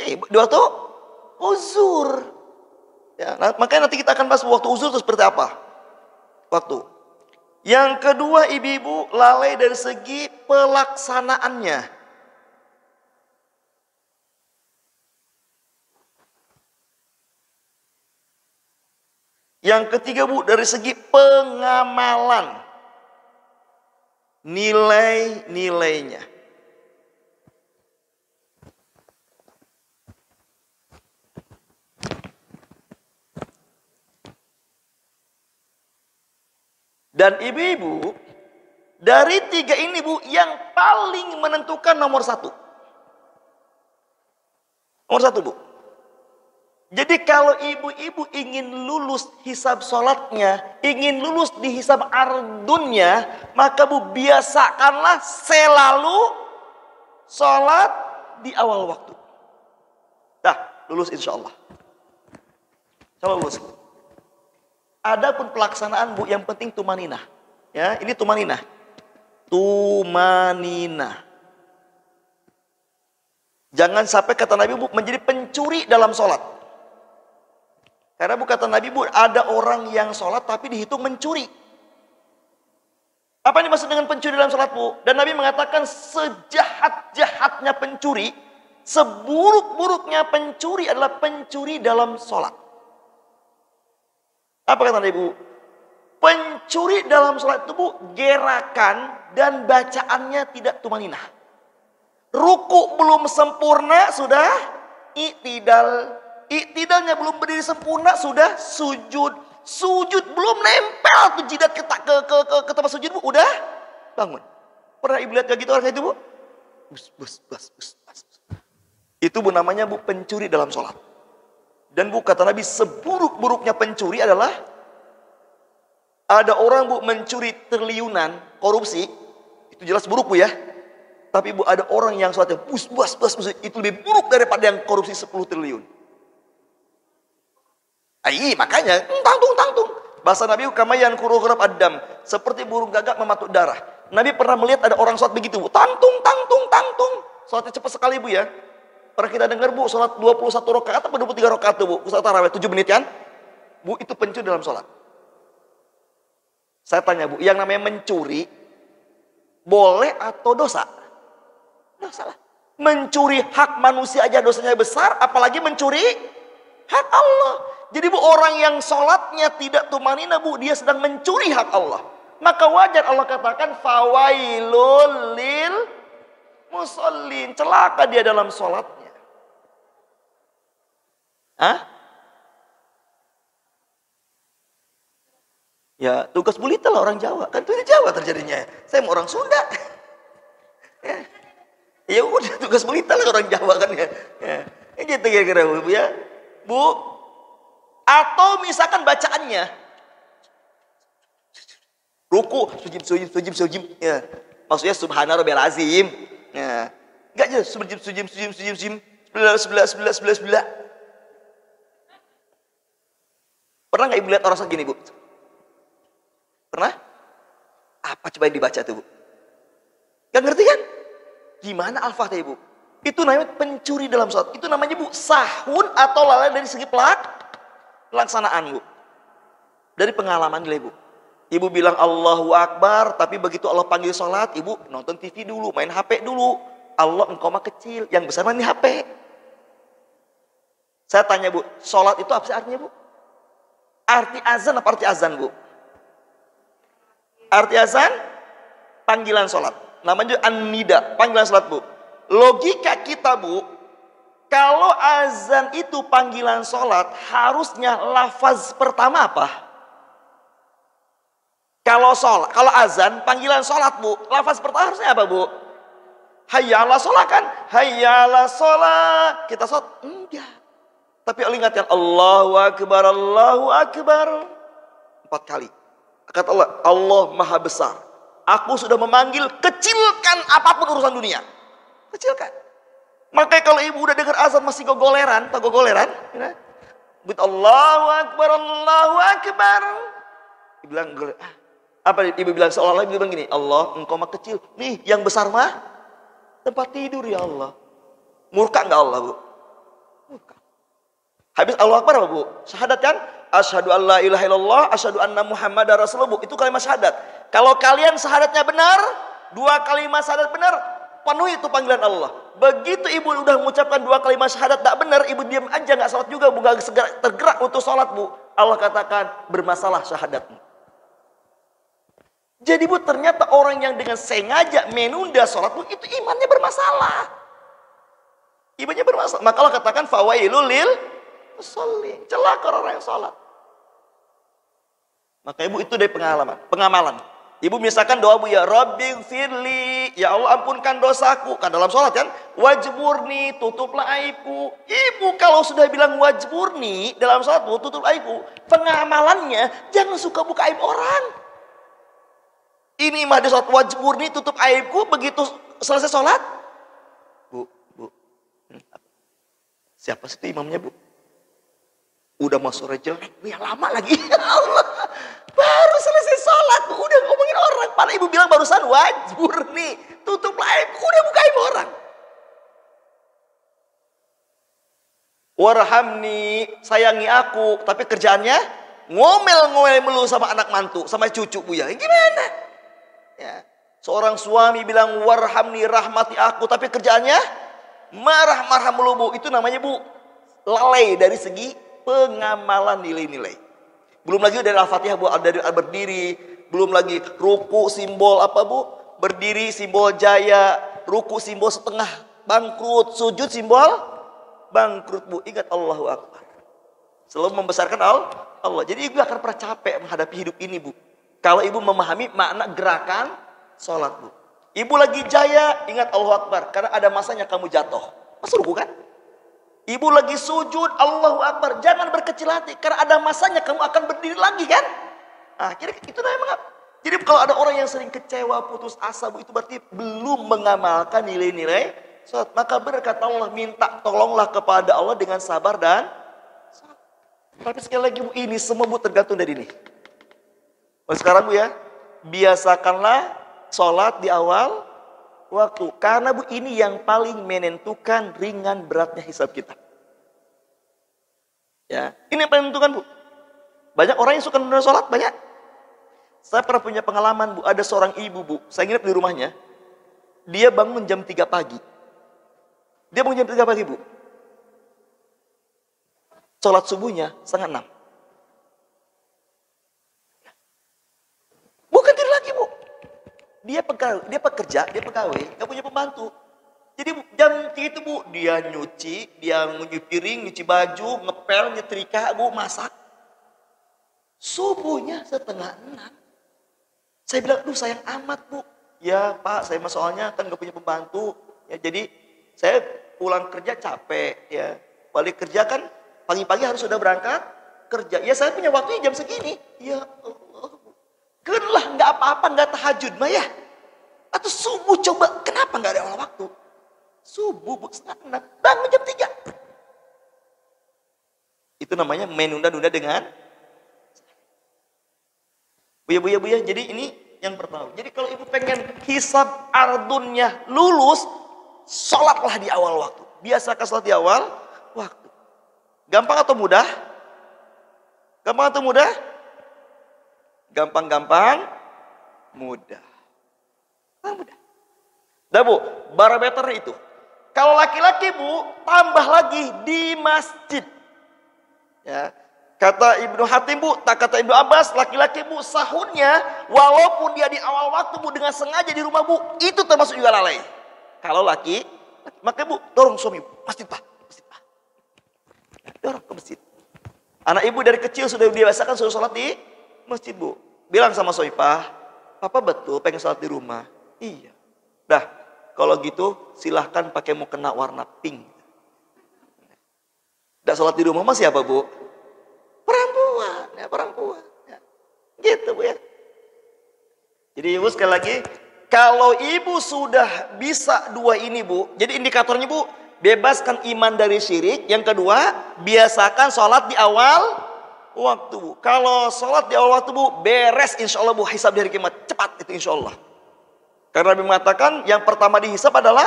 Di waktu uzur. Ya, makanya nanti kita akan bahas waktu uzur itu seperti apa. Waktu. Yang kedua, ibu-ibu, lalai dari segi pelaksanaannya. Yang ketiga, Bu, dari segi pengamalan. Nilai-nilainya. Dan ibu-ibu, dari 3 ini, Bu, yang paling menentukan nomor 1. Nomor 1, Bu. Jadi kalau ibu-ibu ingin lulus hisab sholatnya, ingin lulus di hisab ardunnya, maka, Bu, biasakanlah selalu sholat di awal waktu. Lulus insya Allah. Insya Allah lulus. Adapun pelaksanaan, Bu, yang penting tumaninah. Ya, ini tumaninah. Tumaninah. Jangan sampai kata Nabi, Bu, menjadi pencuri dalam sholat. Karena, Bu, kata Nabi, Bu, ada orang yang sholat tapi dihitung mencuri. Apa ini maksud dengan pencuri dalam sholat, Bu? Dan Nabi mengatakan sejahat-jahatnya pencuri, seburuk-buruknya pencuri adalah pencuri dalam sholat. Apa kata Ibu? Pencuri dalam sholat itu, Bu, gerakan dan bacaannya tidak tumaninah. Ruku belum sempurna sudah i'tidal. I'tidalnya belum berdiri sempurna sudah sujud. Sujud belum nempel tuh jidat ke tempat sujud, Bu, udah bangun. Pernah Ibu lihat kayak gitu orang itu, Bu? Bus. Itu, Bu, namanya, Bu, pencuri dalam sholat. Dan, Bu, kata Nabi, seburuk-buruknya pencuri adalah ada orang, Bu, mencuri triliunan, korupsi, itu jelas buruk, Bu, ya. Tapi, Bu, ada orang yang sholatnya bus, itu lebih buruk daripada yang korupsi 10 triliun. Makanya tangtung. Bahasa Nabi, kamayan kuruhrab adam, seperti burung gagak mematuk darah. Nabi pernah melihat ada orang sholat begitu, Bu, tangtung. Sholatnya cepat sekali, Bu, ya. Pernah kita dengar, Bu, sholat 21 rakaat atau 23 rakaat tuh, Bu, sholat tarawih 7 menit, kan? Bu, itu pencuri dalam sholat. Saya tanya, Bu, yang namanya mencuri boleh atau dosa? Dosa lah. Mencuri hak manusia aja dosanya besar, apalagi mencuri hak Allah. Jadi bu, orang yang sholatnya tidak tumanina bu, dia sedang mencuri hak Allah. Maka wajar Allah katakan fawailul lil musallin. Celaka dia dalam sholatnya. Hah? Ya tugas bulita lah orang Jawa. Kan itu di Jawa terjadinya. Saya mau orang Sunda. Ya udah tugas bulita lah orang Jawa kan ya. Ya gitu kira-kira bu ya. Bu. Atau misalkan bacaannya. Ruku, sujim. Ya. Maksudnya subhana rabbil azim. Ya. Enggak jelas sujim. Sebelah. Pernah nggak ibu lihat orang segini bu? Pernah? Apa coba yang dibaca tuh bu? Gak ngerti kan? Gimana Al-Fatihah ibu? Itu namanya pencuri dalam sholat. Itu namanya bu sahun atau lalai dari segi pelaksanaan bu. Dari pengalaman nilai bu. Ibu bilang Allahu Akbar, tapi begitu Allah panggil sholat, ibu nonton TV dulu, main HP dulu. Allah engkau mah kecil, yang besar mah ini HP. Saya tanya bu, sholat itu apa sih artinya bu? Arti azan apa arti azan bu? Arti azan, panggilan sholat. Namanya an-nida, panggilan sholat bu. Logika kita bu, kalau azan itu panggilan sholat, harusnya lafaz pertama apa? Kalau azan panggilan sholat bu, lafaz pertama harusnya apa bu? Hayya ala sholat kan? Hayya ala sholat. Kita sholat? Enggak. Tapi Allah ingatkan Allahu Akbar, Allahu Akbar. 4 kali. Kata Allah, Allah maha besar. Aku sudah memanggil, kecilkan apapun urusan dunia. Kecilkan. Makanya kalau ibu udah dengar azan masih gogoleran, tak gogoleran? Allahu Akbar, Allahu Akbar. Ibu bilang, apa ibu bilang seolah-olah ibu bilang gini, Allah engkau mah kecil. Nih yang besar mah tempat tidur ya Allah. Murka enggak Allah bu? Murka. Habis Allahu Akbar apa bu? Syahadat kan? Asyhadu an la ilaha illallah, asyhadu anna Muhammadar Rasulullah. Itu kalimat syahadat. Kalau kalian syahadatnya benar, 2 kalimat syahadat benar, penuhi itu panggilan Allah. Begitu ibu udah mengucapkan 2 kalimat syahadat tak benar, ibu diam aja nggak sholat juga, bu nggak segera tergerak untuk sholat bu. Allah katakan bermasalah syahadatmu. Jadi bu ternyata orang yang dengan sengaja menunda sholat bu itu imannya bermasalah. Imannya bermasalah. Maka Allah katakan fawailul lil musallin. Celaka orang yang sholat. Maka ibu itu dari pengamalan. Ibu misalkan doa bu ya Rabbighfirli, ya Allah ampunkan dosaku. Kan dalam sholat kan, wajburni, tutuplah aibku. Ibu kalau sudah bilang wajburni dalam sholat bu, tutup aibku, pengamalannya jangan suka buka aib orang. Ini mah di sholat wajburni, tutup aibku, begitu selesai sholat, bu, siapa sih itu imamnya bu? Udah mau sore jelek, ya lama lagi. Ya Allah, baru selesai sholat, udah ngomongin orang. Padahal ibu bilang barusan wajbur nih, tutup aib, udah buka aib orang. Warhamni, sayangi aku, tapi kerjaannya ngomel-ngomel melu sama anak mantu, sama cucu bu ya. Gimana? Ya. Seorang suami bilang warhamni, rahmati aku, tapi kerjaannya marah-marah melu bu. Itu namanya bu lalai dari segi pengamalan nilai-nilai. Belum lagi dari Al-Fatihah bu, dari berdiri, belum lagi ruku simbol apa bu? Berdiri simbol jaya, ruku simbol setengah bangkrut, sujud simbol bangkrut bu. Ingat Allahu Akbar. Selalu membesarkan Allah. Jadi ibu akan pernah capek menghadapi hidup ini bu. Kalau ibu memahami makna gerakan sholat bu. Ibu lagi jaya, ingat Allahu Akbar. Karena ada masanya kamu jatuh. Masa ruku kan? Ibu lagi sujud, Allahu Akbar. Jangan berkecil hati. Karena ada masanya kamu akan berdiri lagi kan? Akhirnya itu namanya. Jadi kalau ada orang yang sering kecewa, putus asa, bu, itu berarti belum mengamalkan nilai-nilai sholat. Maka berkata Allah, minta tolonglah kepada Allah dengan sabar dan sholat. Tapi sekali lagi bu, ini semua bu tergantung dari ini. Sekarang bu ya, biasakanlah sholat di awal waktu. Karena bu ini yang paling menentukan ringan beratnya hisab kita. Ya, ini yang paling menentukan bu. Banyak orang yang suka menunda sholat, banyak. Saya pernah punya pengalaman bu, ada seorang ibu bu, saya nginep di rumahnya. Dia bangun jam 3 pagi. Dia bangun jam 3 pagi bu. sholat subuhnya 5:30. Bukan tidur lagi, Bu. Dia pekerja, dia pegawai, nggak punya pembantu. Jadi jam itu, Bu, dia nyuci, dia nyuci piring, nyuci baju, ngepel, nyetrika, Bu, masak. Subuhnya 5:30. Saya bilang, duh sayang amat, Bu. Ya Pak, saya soalnya kan nggak punya pembantu. Ya, jadi saya pulang kerja capek. Ya, balik kerja kan pagi-pagi harus sudah berangkat kerja. Ya saya punya waktunya jam segini. Ya Allah, Bu. Lah nggak apa-apa, nggak tahajud mah ya. Atau subuh coba, kenapa nggak ada awal waktu? Subuh, Bu, 5:30. Bangun jam 3. Itu namanya menunda-nunda dengan Buya. Jadi ini yang pertama. Jadi kalau ibu pengen hisab ardunnya lulus, sholatlah di awal waktu. Biasakan sholat di awal waktu. Gampang atau mudah? Gampang atau mudah? Gampang, mudah. Mudah. Dah, Bu, barometer itu. Kalau laki-laki, Bu, tambah lagi di masjid. Ya. Kata Ibnu Hatim, Bu, tak kata Ibnu Abbas, laki-laki, Bu, sahurnya walaupun dia di awal waktu, Bu, dengan sengaja di rumah, Bu, itu termasuk juga lalai. Kalau laki, maka, Bu, dorong suami, masjid, Pak. Dorong ke masjid. Anak ibu dari kecil sudah dibiasakan suruh sholat di masjid, Bu. Bilang sama suami, Pak, Papa betul pengen sholat di rumah. Iya. Dah, kalau gitu silahkan pakai mukena warna pink. Dah sholat di rumah masih apa, Bu? Perempuan. Ya. Gitu, Bu, ya. Jadi ibu sekali lagi, kalau ibu sudah bisa dua ini, Bu, jadi indikatornya, Bu, bebaskan iman dari syirik. Yang kedua, biasakan sholat di awal waktu, Bu. Kalau sholat di awal waktu, Bu, beres insya Allah, Bu, hisab di hari kiamat. Cepat itu insya Allah. Karena Nabi mengatakan yang pertama dihisab adalah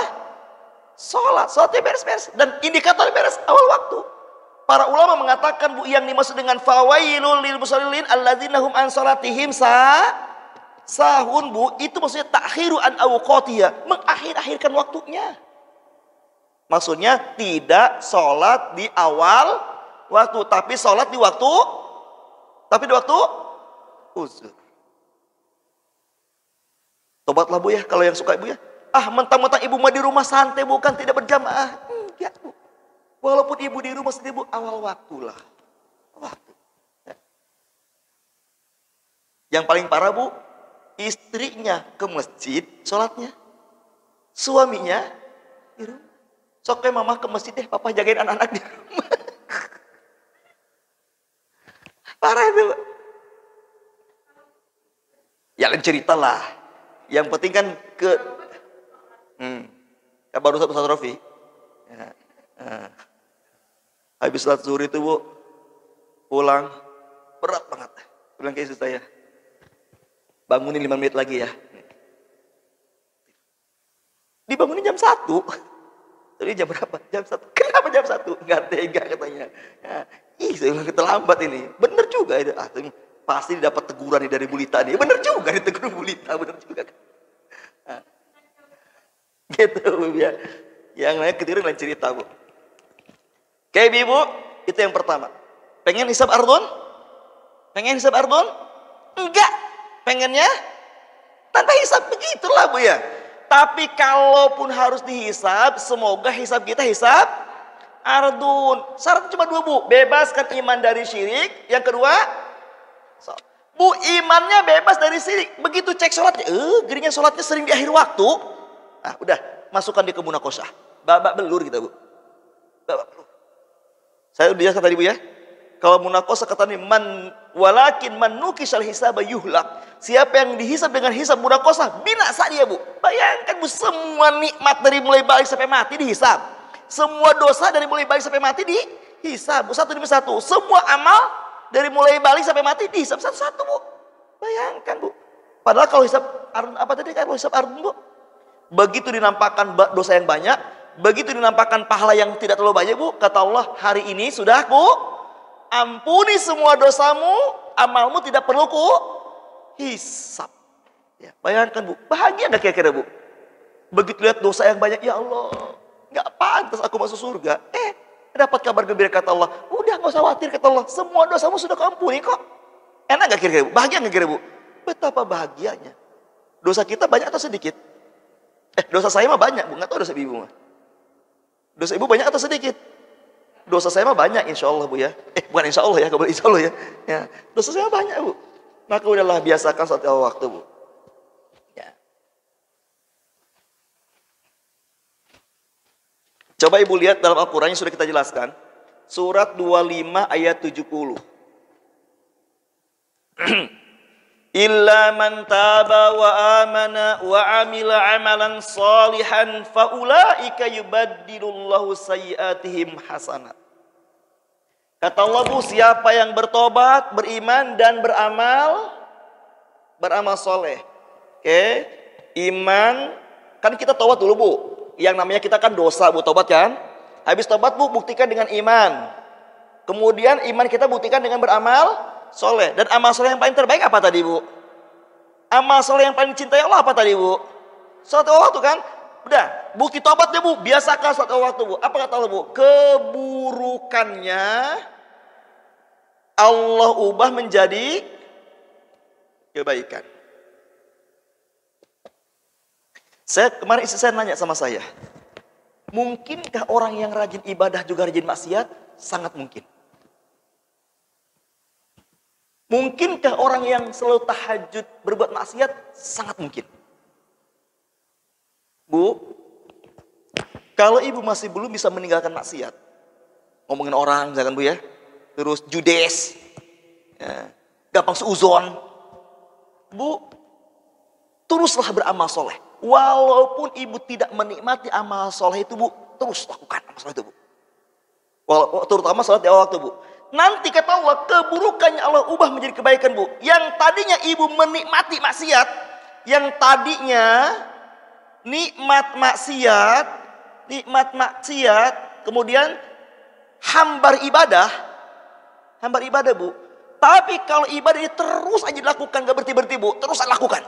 sholat. Sholatnya beres-beres. Dan indikator beres awal waktu. Para ulama mengatakan, Bu, yang dimaksud dengan fawailul lil musallin alladzina hum an salatihim sahun, Bu, itu maksudnya takhiru an awqatiyah, mengakhir-akhirkan waktunya. Maksudnya tidak sholat di awal waktu, tapi sholat di waktu uzur. Tobatlah, Bu, ya, kalau yang suka, Ibu, ya. Mentang-mentang ibu mau di rumah santai, bukan tidak berjamaah. Enggak, Bu. Walaupun ibu di rumah sendiri, Bu, awal waktulah. Waktu. Ya. Yang paling parah, Bu, istrinya ke masjid sholatnya, suaminya di rumah. Sok kayak mama ke masjid deh, papa jagain anak-anak di rumah. Parah itu, Bu. Ya lain cerita lah. Yang penting kan ya baru Ustaz Rofi. Ya. Habis sholat zuhur itu, Bu, pulang berat banget. Bilang ke istri saya, bangunin 5 menit lagi ya. Dibangunin jam 1. Tadi jam berapa? Jam 1. Kenapa jam 1? Enggak tega katanya. Ya. Saya bilang terlambat ini. Bener juga itu. Pasti dapat teguran nih dari Bulita nih. Bener juga ditegur Bulita, bener juga. Nah. Gitu, Bu, ya. Yang lain ketiru lain cerita, Bu. Oke, Ibu, itu yang pertama. Pengen hisab ardun? Pengen hisab ardun? Enggak. Pengennya tanpa hisab, begitulah, Bu, ya. Tapi kalaupun harus dihisab, semoga hisab kita hisab ardun. Syaratnya cuma 2, Bu. Bebaskan iman dari syirik. Yang kedua, Bu, imannya bebas dari syirik. Begitu cek sholatnya, geringan sholatnya sering di akhir waktu. Nah, udah, masukkan di ke munakosah. Babak belur kita, Bu. Babak belur. Saya udah jelaskan tadi, Bu, ya. Kalau munakosah kata nih, walakin man nukisal hisaba yuhlak. Siapa yang dihisab dengan hisab munakosah, binasa dia, Bu. Bayangkan, Bu, semua nikmat dari mulai balik sampai mati dihisab. Semua dosa dari mulai balik sampai mati dihisab, Bu, satu demi satu. Semua amal dari mulai balik sampai mati dihisab satu-satu, Bu. Bayangkan, Bu. Padahal kalau hisab apa tadi, kalau hisab ardun, Bu, begitu dinampakkan dosa yang banyak, begitu dinampakkan pahala yang tidak terlalu banyak, Bu, kata Allah, hari ini sudah ku ampuni semua dosamu, amalmu tidak perlu ku hisab. Ya, bayangkan, Bu, bahagia gak kira-kira, Bu? Begitu lihat dosa yang banyak, ya Allah, gak pantas aku masuk surga. dapat kabar gembira kata Allah. Udah nggak usah khawatir kata Allah. Semua dosamu sudah kampuni kok. Enak gak kira-kira Bu? Bahagia gak kira-kira Bu? Betapa bahagianya. Dosa kita banyak atau sedikit? Dosa saya mah banyak Bu. Nggak tahu dosa ibu mah. Dosa ibu banyak atau sedikit? Dosa saya mah banyak insya Allah Bu ya. Bukan insya Allah ya. Gak boleh insya Allah ya. Dosa saya banyak Bu. Maka udahlah biasakan saat awal waktu Bu. Ya. Coba ibu lihat dalam Al-Quran yang sudah kita jelaskan. Surat 25 ayat 70. Illa man taba wa amana wa amila amalan salihan faulaika yubaddilullahu sayyiatihim hasanat. Kata Allah Bu, siapa yang bertobat, beriman dan beramal soleh. Oke, iman, kan kita tobat dulu Bu. Yang namanya kita kan dosa Bu, tobat kan. Habis tobat Bu, buktikan dengan iman. Kemudian iman kita buktikan dengan beramal soleh. Dan amal soleh yang paling terbaik apa tadi Bu? Amal soleh yang paling dicintai Allah apa tadi Bu? Salat waktu kan? Udah, bukti tobatnya Bu, biasakan salat waktu Bu. Apa kata Allah Bu? Keburukannya Allah ubah menjadi kebaikan. Kemarin istri saya nanya sama saya, mungkinkah orang yang rajin ibadah juga rajin maksiat? Sangat mungkin. Mungkinkah orang yang selalu tahajud berbuat maksiat? Sangat mungkin. Bu, kalau ibu masih belum bisa meninggalkan maksiat, ngomongin orang misalkan Bu ya, terus judes, ya, gampang seuzon, Bu, teruslah beramal soleh. Walaupun ibu tidak menikmati amal soleh itu Bu, terus lakukan amal soleh itu Bu. Terutama sholat di awal waktu Bu. Nanti kata Allah, keburukannya Allah ubah menjadi kebaikan Bu. Yang tadinya ibu menikmati maksiat, yang tadinya nikmat maksiat, kemudian hambar ibadah Bu. Tapi kalau ibadah ini terus aja dilakukan, gak berhenti-berhenti Bu, terus lakukan.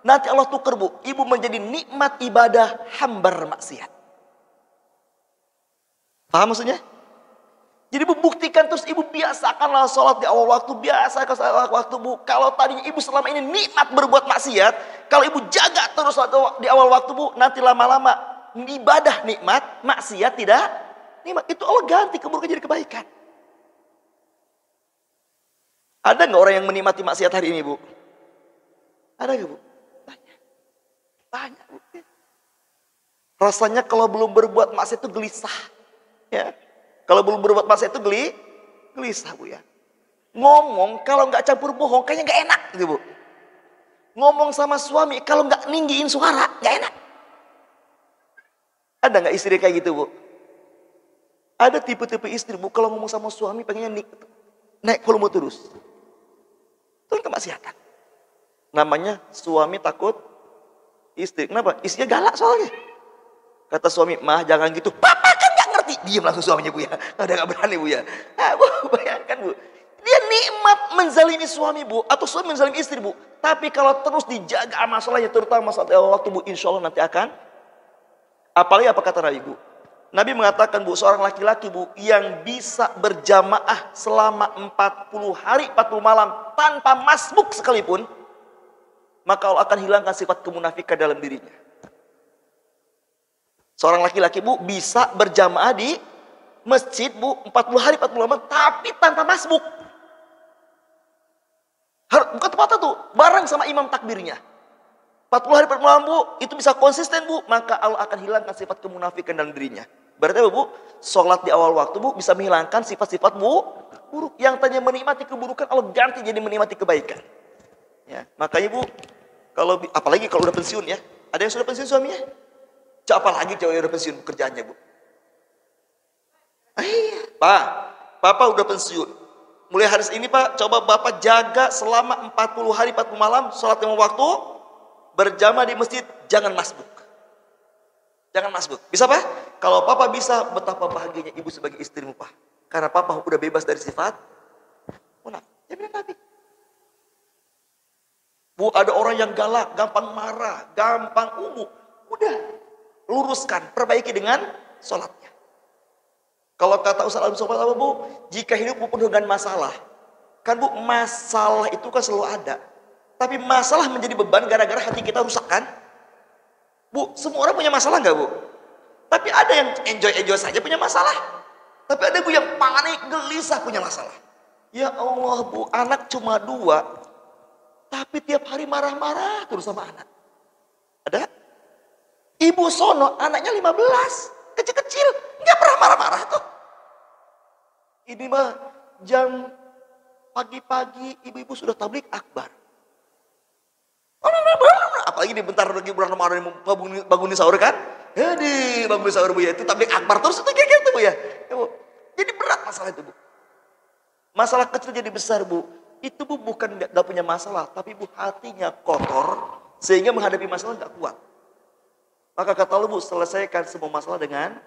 Nanti Allah tukar Bu, ibu menjadi nikmat ibadah, hambar maksiat. Paham maksudnya? Jadi Bu, buktikan terus ibu biasakanlah sholat di awal waktu, biasakan sholat waktu Bu. Kalau tadinya ibu selama ini nikmat berbuat maksiat, kalau ibu jaga terus di awal waktu Bu, nanti lama-lama ibadah nikmat, maksiat tidak nikmat. Itu Allah ganti keburukan jadi kebaikan. Ada nggak orang yang menikmati maksiat hari ini Bu? Ada nggak Bu? Banyak Bu. Rasanya kalau belum berbuat maksiat itu gelisah. Ya. Kalau belum berbuat maksiat itu gelisah Bu ya. Ngomong kalau nggak campur bohong kayaknya nggak enak gitu Bu. Ngomong sama suami kalau nggak ninggiin suara nggak enak. Ada nggak istri kayak gitu Bu? Ada tipe-tipe istri Bu, kalau ngomong sama suami pengennya naik volume terus. Itu kemaksiatan. Namanya suami takut istri. Kenapa? Istrinya galak soalnya. Kata suami, mah jangan gitu. Papa kan nggak ngerti. Diam langsung suaminya Bu ya. Udah nggak berani Bu ya. Nah, Bu, bayangkan Bu. Dia nikmat menzalimi suami Bu. Atau suami menzalimi istri Bu. Tapi kalau terus dijaga masalahnya, terutama saat waktu Bu, insya Allah nanti akan. Apalagi apa kata Nabi Bu? Nabi mengatakan Bu, seorang laki-laki Bu, yang bisa berjamaah selama 40 hari 40 malam tanpa masbuk sekalipun, maka Allah akan hilangkan sifat kemunafikan dalam dirinya. Seorang laki-laki Bu bisa berjamaah di masjid Bu 40 hari 40 malam tapi tanpa masbuk. Bukan tepatnya tuh, bareng sama imam takbirnya. 40 hari 40 malam Bu, itu bisa konsisten Bu, maka Allah akan hilangkan sifat kemunafikan dalam dirinya. Berarti apa Bu? Sholat di awal waktu Bu bisa menghilangkan sifat-sifat buruk. Yang tadinya menikmati keburukan Allah ganti jadi menikmati kebaikan. Ya, makanya Bu, apalagi kalau udah pensiun ya. Ada yang sudah pensiun suaminya? Apalagi cowok yang udah pensiun kerjaannya Bu. Iya, Pak, Papa udah pensiun. Mulai hari ini Pak, coba Bapak jaga selama 40 hari 40 malam sholat lima waktu, berjamaah di masjid, jangan masbuk. Jangan masbuk. Bisa Pak? Kalau Papa bisa, betapa bahagianya ibu sebagai istrimu Pak. Karena Papa udah bebas dari sifat munafik. Jaminan Nabi. Bu, ada orang yang galak, gampang marah, gampang Udah, luruskan, perbaiki dengan sholatnya. Kalau kata Ustaz Al Somad apa Bu? Jika hidupmu penuh dengan masalah. Kan Bu, masalah itu kan selalu ada. Tapi masalah menjadi beban gara-gara hati kita rusak kan? Bu, semua orang punya masalah nggak Bu? Tapi ada yang enjoy-enjoy saja punya masalah. Tapi ada Bu yang panik, gelisah punya masalah. Ya Allah Bu, anak cuma 2. Tapi tiap hari marah-marah terus sama anak. Ada? Ibu sono, anaknya 15. Kecil-kecil, nggak pernah marah-marah tuh. Ini mah jam pagi-pagi ibu-ibu sudah tablik akbar. Apalagi di bentar lagi bulan Ramadan bangunin sahur kan? Jadi bangunin sahur Bu ya, itu tablik akbar terus itu kayak gitu Bu ya. Ya, Bu. Jadi berat masalah itu Bu. Masalah kecil jadi besar Bu. Itu Bu bukan nggak punya masalah, tapi Bu hatinya kotor sehingga menghadapi masalah nggak kuat. Maka kata Allah Bu, selesaikan semua masalah dengan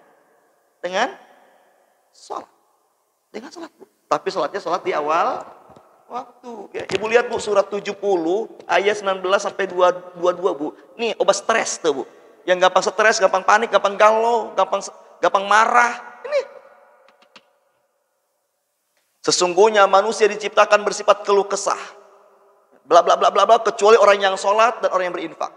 sholat. Dengan sholat Bu. Tapi sholatnya sholat di awal waktu. Ya, Ibu lihat Bu surat 70 ayat 19 sampai 22 Bu. Nih obat stres tuh Bu. Yang gampang stres, gampang panik, gampang galau, gampang marah. Ini. Sesungguhnya manusia diciptakan bersifat keluh kesah. Bla bla bla bla bla kecuali orang yang sholat dan orang yang berinfak.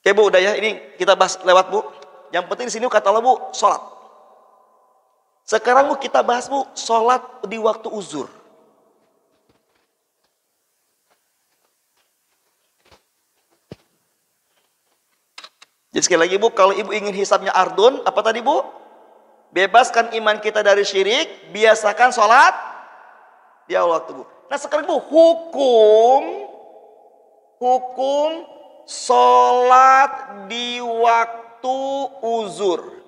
Oke Bu, udah ya, ini kita bahas lewat Bu. Yang penting di sini kata Allah Bu, sholat. Sekarang Bu kita bahas Bu, sholat di waktu uzur. Jadi sekali lagi Bu, kalau Ibu ingin hisabnya ardun, apa tadi Bu? Bebaskan iman kita dari syirik, biasakan sholat di awal waktu Bu. Nah sekarang Bu, hukum sholat di waktu uzur.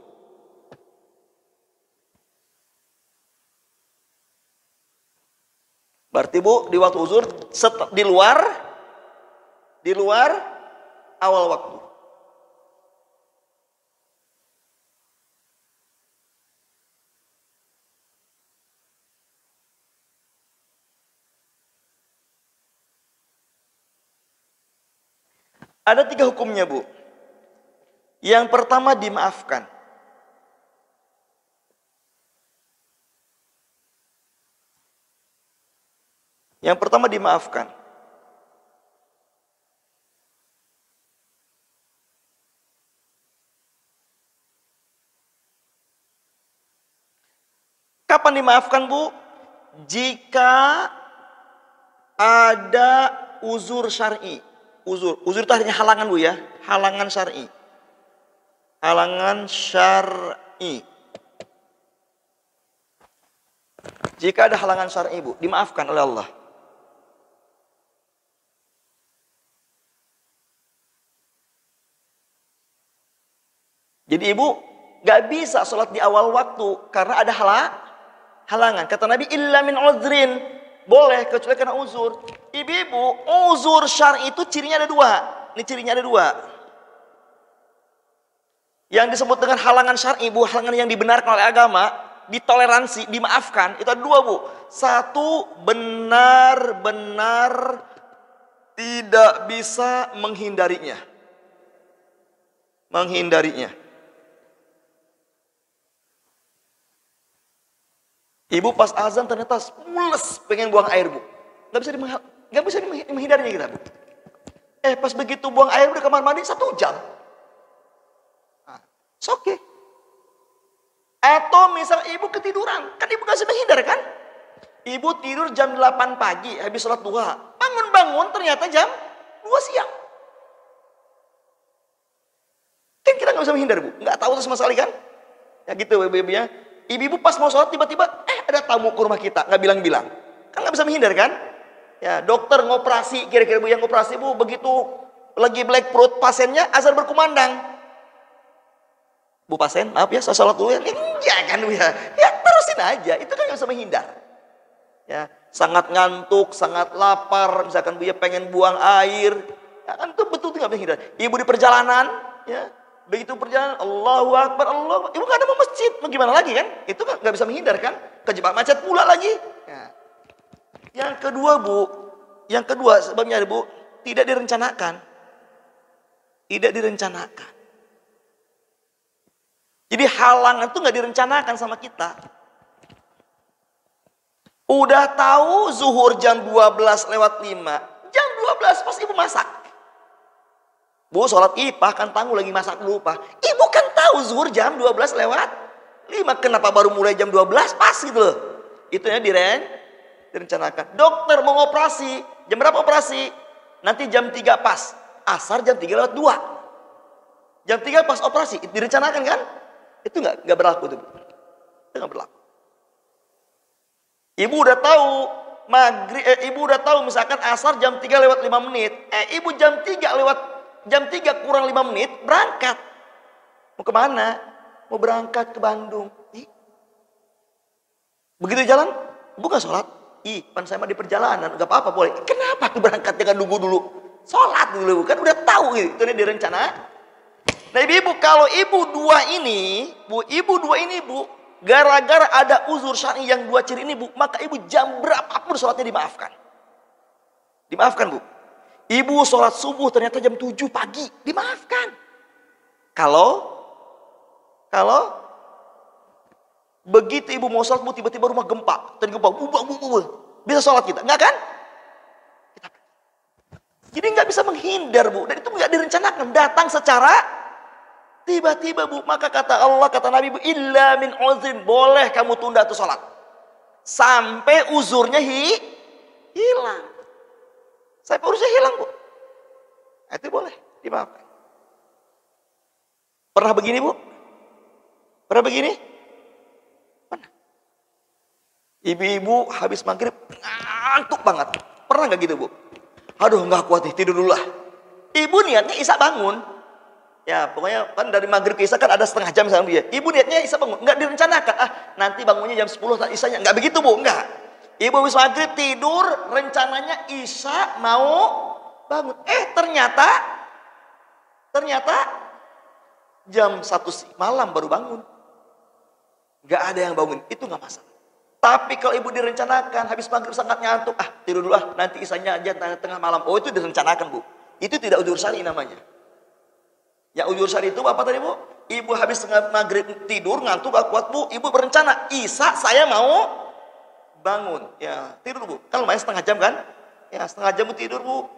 Berarti Bu, di waktu uzur di luar awal waktu. Ada 3 hukumnya Bu. Yang pertama dimaafkan. Yang pertama dimaafkan. Kapan dimaafkan Bu? Jika ada uzur syar'i. Uzur itu artinya halangan Bu ya. Halangan syar'i. Halangan syar'i. Jika ada halangan syar'i Bu, dimaafkan oleh Allah. Jadi Ibu gak bisa sholat di awal waktu karena ada halangan. Kata Nabi, illa min uzrin. Boleh kecuali karena uzur. Ibu-ibu, uzur syar'i itu cirinya ada 2. Ini cirinya ada 2. Yang disebut dengan halangan syar'i Bu, halangan yang dibenarkan oleh agama, ditoleransi, dimaafkan, itu ada 2 Bu. 1, benar-benar tidak bisa menghindarinya. Ibu pas azan ternyata mules pengen buang air Bu. Gak bisa menghindarinya kita Bu. Pas begitu buang air udah kamar mandi 1 jam. It's okay. Atau misal ibu ketiduran, kan ibu gak bisa menghindar kan? Ibu tidur jam 8 pagi habis sholat duha. Bangun-bangun ternyata jam 2 siang. Kan kita gak bisa menghindar Bu. Gak tahu sama sekali kan? Ya gitu ibu-ibu ya. Ibu-ibu pas mau sholat tiba-tiba ada tamu ke rumah kita, nggak bilang-bilang. Kan nggak bisa menghindar kan? Ya dokter ngoperasi, kira-kira Bu yang ngoperasi Bu, begitu lagi black perut pasiennya azan berkumandang. Bu pasien, maaf ya saya sholat dulu ya. Iya kan Bu ya. Ya terusin aja, itu kan nggak bisa menghindar. Ya sangat ngantuk, sangat lapar, misalkan Bu ya pengen buang air. Ya kan itu betul nggak bisa menghindar. Ibu di perjalanan, ya. Begitu perjalanan, Allahu Akbar, Allah. Ibu gak ada mau masjid, mau gimana lagi kan? Itu kan gak bisa menghindar kan? Kejebak macet pula lagi. Ya. Yang kedua Bu, sebabnya Bu, tidak direncanakan. Tidak direncanakan. Jadi halangan itu nggak direncanakan sama kita. Udah tahu zuhur jam 12:05. Jam 12 pas ibu masak. Bu, sholat IPA kan tangguh lagi masak dulu, Pak. Ibu kan tahu zuhur jam 12:05. Kenapa baru mulai jam 12? Pas gitu loh. Itu ya direncanakan. Dokter mau operasi. Jam berapa operasi? Nanti jam 3 pas. Asar jam 3:02. Jam 3 pas operasi. Direncanakan kan? Itu nggak berlaku tuh. Itu nggak berlaku. Ibu udah tahu ibu udah tahu misalkan asar jam 3:05. Ibu jam 3 kurang 5 menit berangkat. Mau kemana? Mau berangkat ke Bandung. Begitu jalan, bukan sholat. Pan saya mah di perjalanan, gak apa-apa boleh. Kenapa tuh berangkat dengan nunggu dulu? Sholat dulu, kan udah tahu gitu. Itu nih direncana. Nah ibu, kalau ibu dua ini, gara-gara ada uzur syar'i yang 2 ciri ini, Bu, maka ibu jam berapapun sholatnya dimaafkan. Dimaafkan, Bu. Ibu sholat subuh ternyata jam 7 pagi, dimaafkan. Kalau begitu ibu mau sholat, Bu, tiba-tiba rumah gempa, tergempa, bisa sholat kita? Enggak kan? Jadi nggak bisa menghindar, Bu, dan itu nggak direncanakan, datang secara tiba-tiba, Bu. Maka kata Allah, kata Nabi, Bu, illa min uzrin, boleh kamu tunda tuh sholat sampai uzurnya hilang. Sampai uzurnya hilang, Bu. Itu boleh dimaafkan. Pernah begini, Bu? Pernah begini? Pernah. Ibu-ibu habis maghrib ngantuk banget. Pernah nggak gitu, Bu? Aduh, nggak kuat nih, tidur dulu lah. Ibu niatnya isya bangun. Ya, pokoknya kan dari maghrib ke isya kan ada setengah jam sama dia. Ibu niatnya isya bangun, nggak direncanakan. Nanti bangunnya jam 10 isyanya. Nggak begitu, Bu, nggak. Ibu habis maghrib tidur, rencananya isya mau bangun. Ternyata jam 1 malam baru bangun. Nggak ada yang bangun, itu nggak masalah. Tapi kalau ibu direncanakan, habis maghrib sangat ngantuk, tidur dulu nanti isyanya aja tengah malam. Oh, itu direncanakan, Bu. Itu tidak uzur syar'i namanya. Yang uzur syar'i itu apa tadi, Bu? Ibu habis tengah maghrib tidur, ngantuk, gak kuat, Bu. Ibu berencana, isya saya mau bangun. Ya, tidur, Bu. Kan lumayan setengah jam kan? Ya, setengah jam Bu tidur, Bu.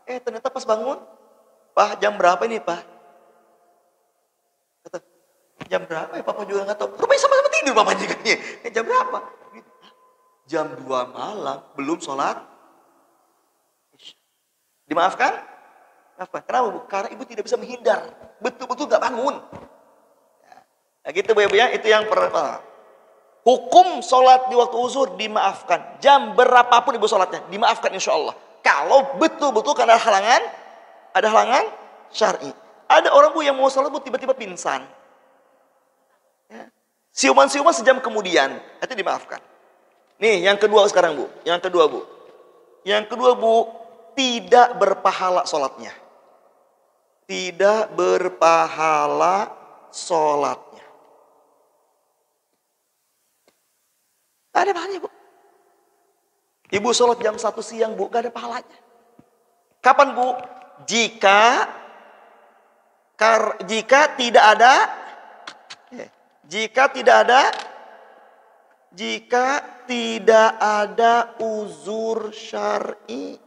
Ternyata pas bangun, Pak, jam berapa ini, Pak? Kata, jam berapa ya? Papa juga nggak tahu. Rupanya sama-sama tidur Papa juga nih. Jam berapa? Jam 2 malam, belum sholat. Dimaafkan? Maafkan. Kenapa, Bu? Karena ibu tidak bisa menghindar. Betul-betul nggak bangun. Nah, gitu, Bu, Ibu, ya. Itu yang pertama. Hukum sholat di waktu uzur dimaafkan. Jam berapapun ibu sholatnya, dimaafkan insya Allah. Kalau betul-betul karena ada halangan syar'i. Ada orang, Bu, yang mau sholat, Bu, tiba-tiba pingsan. Ya. Siuman-siuman sejam kemudian, itu dimaafkan. Nih, yang kedua sekarang, Bu. Yang kedua, Bu, tidak berpahala sholatnya. Tidak berpahala sholatnya. Ada pahalanya, Bu. Ibu sholat jam 1 siang, Bu, gak ada pahalanya. Kapan, Bu? Jika tidak ada uzur syar'i.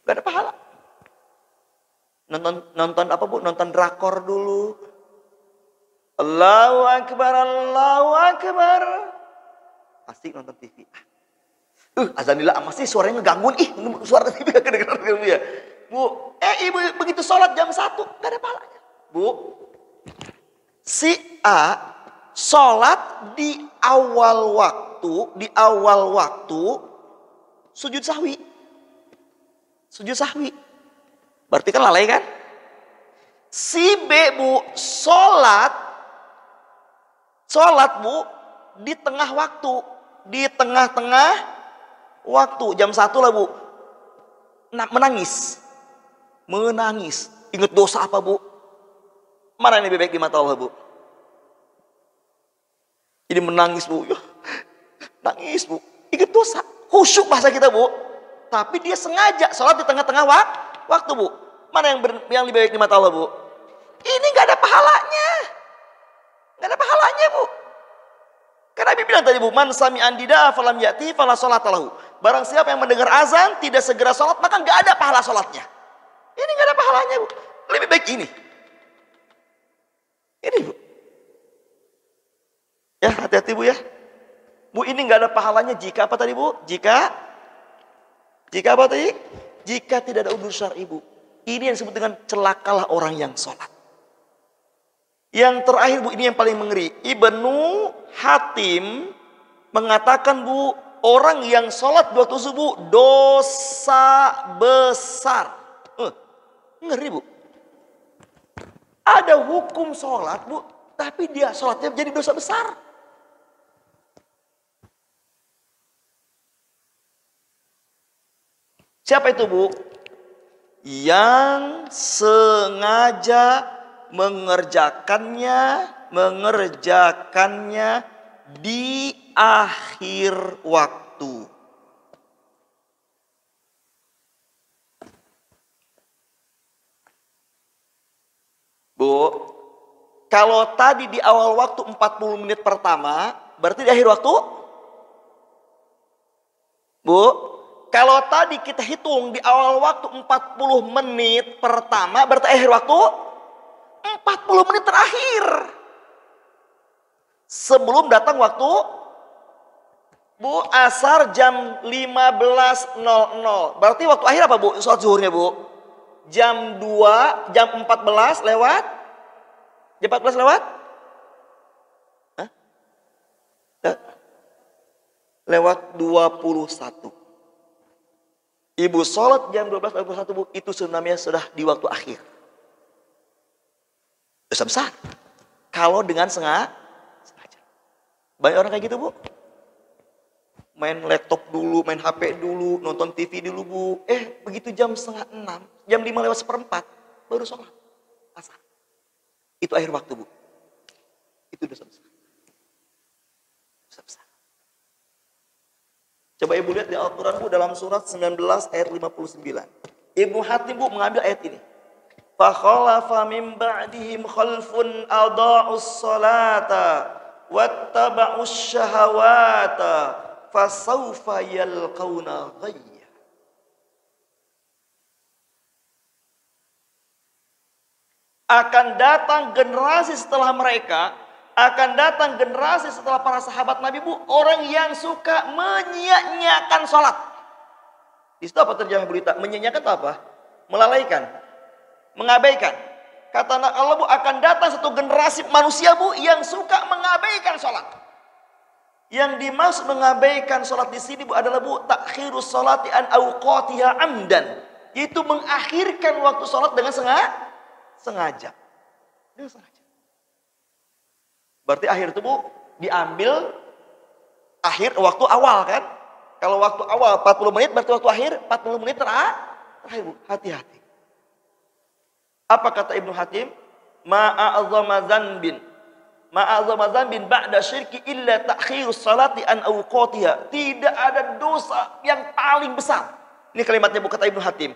Gak ada pahala. Nonton apa, Bu? Nonton drakor dulu. Allahu Akbar, Allahu Akbar. Asik nonton TV. Azanillah, masih suaranya ngegangguin. Suara TV gak kedengeran ya. Bu, ibu begitu sholat jam 1, gak ada pahalanya. Bu, si A sholat di awal waktu sujud sahwi. Berarti kan lalai kan? Si B, Bu, sholat Bu di tengah waktu, di tengah-tengah waktu jam 1 lah, Bu. Menangis. Ingat dosa apa, Bu? Mana yang lebih baik di mata Allah, Bu? Jadi menangis, Bu. Nangis, Bu. Ingat dosa. Khusyuk bahasa kita, Bu. Tapi dia sengaja sholat di tengah-tengah waktu, Bu. Mana yang lebih baik di mata Allah, Bu? Ini nggak ada pahalanya. Nggak ada pahalanya, Bu. Karena Nabi bilang tadi, Bu, man sami'an nida falam ya'ti fala sholata lahu. Barang siapa yang mendengar azan tidak segera sholat, maka nggak ada pahala sholatnya. Ini nggak ada pahalanya, Bu. Lebih baik ini. Ini, Bu. Ya, hati-hati, Bu, ya. Bu, ini nggak ada pahalanya jika apa tadi, Bu? Jika apa tadi? Jika tidak ada udzur syar'i, Bu. Ini yang disebut dengan celakalah orang yang sholat. Yang terakhir, Bu, ini yang paling mengeri. Ibnu Hatim mengatakan, Bu, orang yang sholat dua waktu subuh dosa besar. Ngeri, Bu. Ada hukum sholat, Bu, tapi dia sholatnya jadi dosa besar. Siapa itu, Bu? Yang sengaja mengerjakannya di akhir waktu. Bu, kalau tadi di awal waktu 40 menit pertama, berarti di akhir waktu? Bu, kalau tadi kita hitung di awal waktu 40 menit pertama, berarti akhir waktu 40 menit terakhir. Sebelum datang waktu, Bu, asar jam 15.00. Berarti waktu akhir apa, Bu? Sholat zuhurnya, Bu? Jam 2, jam 14 lewat? Jam 14 lewat? Hah? Lewat 21. Ibu sholat jam 12.21, Bu, itu tsunami sudah di waktu akhir. Dosa besar. Kalau dengan sengaja. Banyak orang kayak gitu, Bu. Main laptop dulu, main HP dulu, nonton TV dulu, Bu. Begitu jam 5:30, jam 5:04, baru sholat asar. Itu akhir waktu, Bu. Itu dosa besar. Dosa besar. Coba Ibu lihat di Al-Quran, Bu, dalam surat 19 ayat 59. Ibnu Hatim, Bu, mengambil ayat ini. Fakhalafa min ba'dihim khalfun adha'us salata wattaba'us syahawata fasawfa yalqawna ghayya. Akan datang generasi setelah mereka, akan datang generasi setelah para sahabat Nabi, Bu, orang yang suka menyia-nyiakan sholat. Di situ apa terjemah berita? Menyia-nyiakan itu apa? Melalaikan, mengabaikan. Kata Allah, Bu, akan datang satu generasi manusia, Bu, yang suka mengabaikan sholat. Yang dimaksud mengabaikan sholat di sini, Bu, adalah, Bu, takhirus sholati an awqatiha amdan. Yaitu mengakhirkan waktu sholat dengan sengaja. Dengan sengaja. Berarti akhir itu, Bu, diambil akhir waktu awal, kan? Kalau waktu awal 40 menit, berarti waktu akhir 40 menit terakhir, Bu. Hati-hati. Apa kata Ibnu Hatim? Ma'a'azama zanbin ba'da syirki illa ta'khirus salati an awqatiha. Tidak ada dosa yang paling besar. Ini kalimatnya, Bu, kata Ibnu Hatim.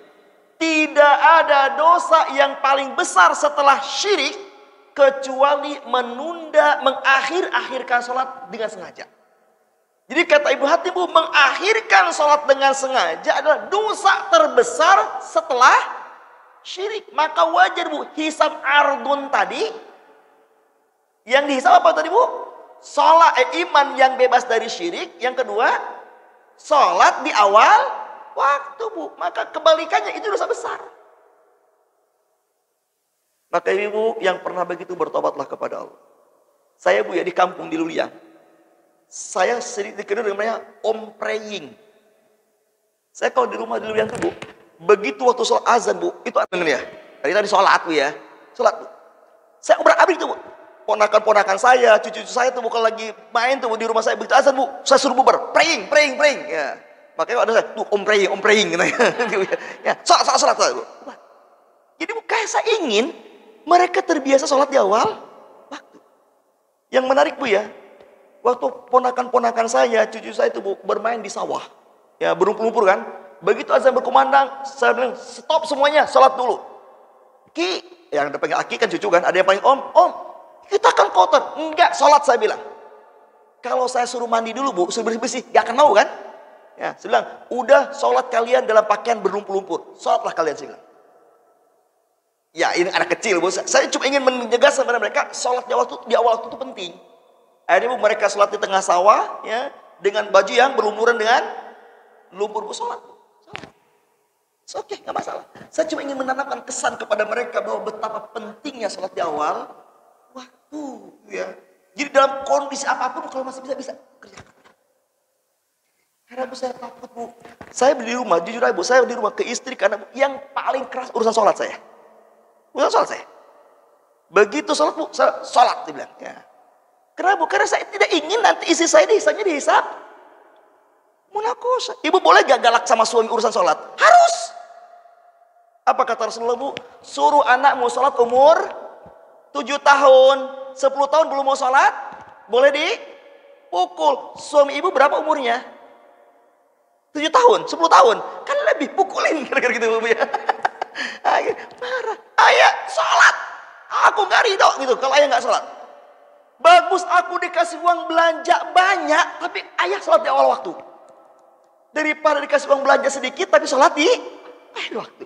Tidak ada dosa yang paling besar setelah syirik kecuali mengakhirkan sholat dengan sengaja. Jadi kata Ibnu Hatim, Bu, mengakhirkan sholat dengan sengaja adalah dosa terbesar setelah syirik. Maka wajar, Bu, hisab ardun tadi. Yang dihisab apa tadi, Bu? Sholat, iman yang bebas dari syirik. Yang kedua, sholat di awal waktu, Bu. Maka kebalikannya itu dosa besar. Maka Ibu yang pernah begitu, bertobatlah kepada Allah. Saya, Bu, ya, di kampung di Luliang. Saya sering dikenal dengan namanya Om Praying. Saya kalau di rumah di Luliang itu, Bu, begitu waktu sholat azan, Bu, itu ya. Tadi sholat, Bu, ya. Sholat, Bu. Saya obrak-abrik itu, Bu. Ponakan-ponakan saya, cucu-cucu saya tuh bukan lagi main tuh, Bu, di rumah saya. Begitu azan, Bu, saya suruh bubar. Praying. Ya. Makanya ada saya, tuh Om Praying. Gitu, ya. Sholat, Bu. Jadi, Bu, kayak saya ingin mereka terbiasa sholat di awal waktu. Yang menarik, Bu, ya, waktu ponakan-ponakan saya, cucu saya itu, Bu, bermain di sawah, ya, berumpul-umpul, kan. Begitu azan berkumandang, saya bilang, stop semuanya, sholat dulu. Ki, yang dipanggil Aki kan cucu kan, ada yang panggil Om, kita kan kotor. Enggak, sholat saya bilang. Kalau saya suruh mandi dulu bu, suruh bersih-bersih, gak akan mau kan? Ya, saya bilang, udah sholat kalian dalam pakaian berlumpur-lumpur. Sholatlah kalian, saya bilang. Ya ini anak kecil bu, saya cuma ingin menegaskan kepada mereka, sholat di awal waktu itu penting. Akhirnya bu, mereka sholat di tengah sawah, ya, dengan baju yang berlumuran dengan lumpur bu, sholat. Oke, nggak masalah. Saya cuma ingin menanamkan kesan kepada mereka bahwa betapa pentingnya sholat di awal waktu, ya. Jadi dalam kondisi apapun kalau masih bisa kerjakan. Karena bu saya takut bu. Saya di rumah, jujur aja bu, saya di rumah ke istri karena bu, yang paling keras urusan sholat saya. Urusan sholat saya. Begitu sholat bu, saya sholat dia bilang. Ya. Kenapa bu? Karena saya tidak ingin nanti istri saya dihisap. Munakosa. Ibu boleh gak galak sama suami urusan sholat? Harus. Apa kata Rasulullah bu? Suruh anakmu sholat umur 7 tahun. 10 tahun belum mau sholat, boleh dipukul. Suami ibu berapa umurnya? 7 tahun, 10 tahun. Kan lebih pukulin, kira-kira gitu bu ya. Marah. Ayah sholat. Aku gak ridho gitu kalau ayah gak sholat. Bagus aku dikasih uang belanja banyak, tapi ayah sholat di awal waktu. Daripada dikasih uang belanja sedikit, tapi sholat di akhir waktu.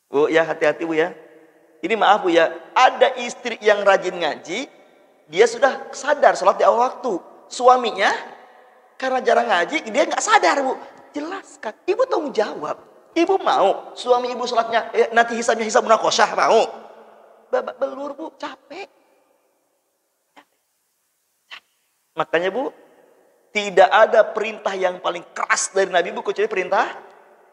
Bu ya, hati-hati bu ya. Ini maaf bu ya, ada istri yang rajin ngaji, dia sudah sadar sholat di awal waktu. Suaminya karena jarang ngaji, dia nggak sadar bu. Jelaskan, ibu tanggung jawab. Ibu mau suami ibu sholatnya nanti hisabnya hisab munakosyah, mau? Babak belur bu, capek. Makanya bu, tidak ada perintah yang paling keras dari Nabi bu kecuali perintah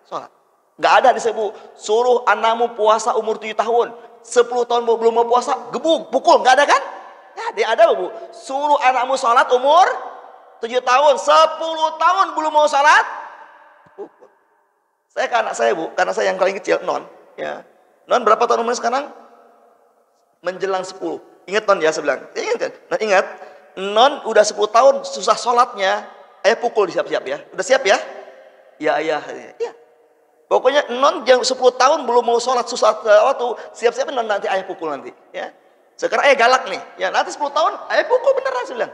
sholat. Gak ada di bu, suruh anakmu puasa umur 7 tahun. 10 tahun belum mau puasa, gebuk, pukul, nggak ada kan? Ya, dia ada bu. Suruh anakmu sholat umur 7 tahun, 10 tahun belum mau sholat, pukul. Saya ke anak saya bu, karena saya yang paling kecil, Non. Ya, Non berapa tahun umurnya sekarang? Menjelang 10. Ingat Non ya, saya bilang. Ingat kan? Nah, ingat, Non udah 10 tahun susah sholatnya, ayah pukul siap-siap ya. Udah siap ya? Ya ayah. Ya. Pokoknya Non yang 10 tahun belum mau sholat susah waktu, siap-siap Non nanti ayah pukul nanti, ya. Sekarang ayah galak nih, ya nanti 10 tahun ayah pukul beneran, saya bilang.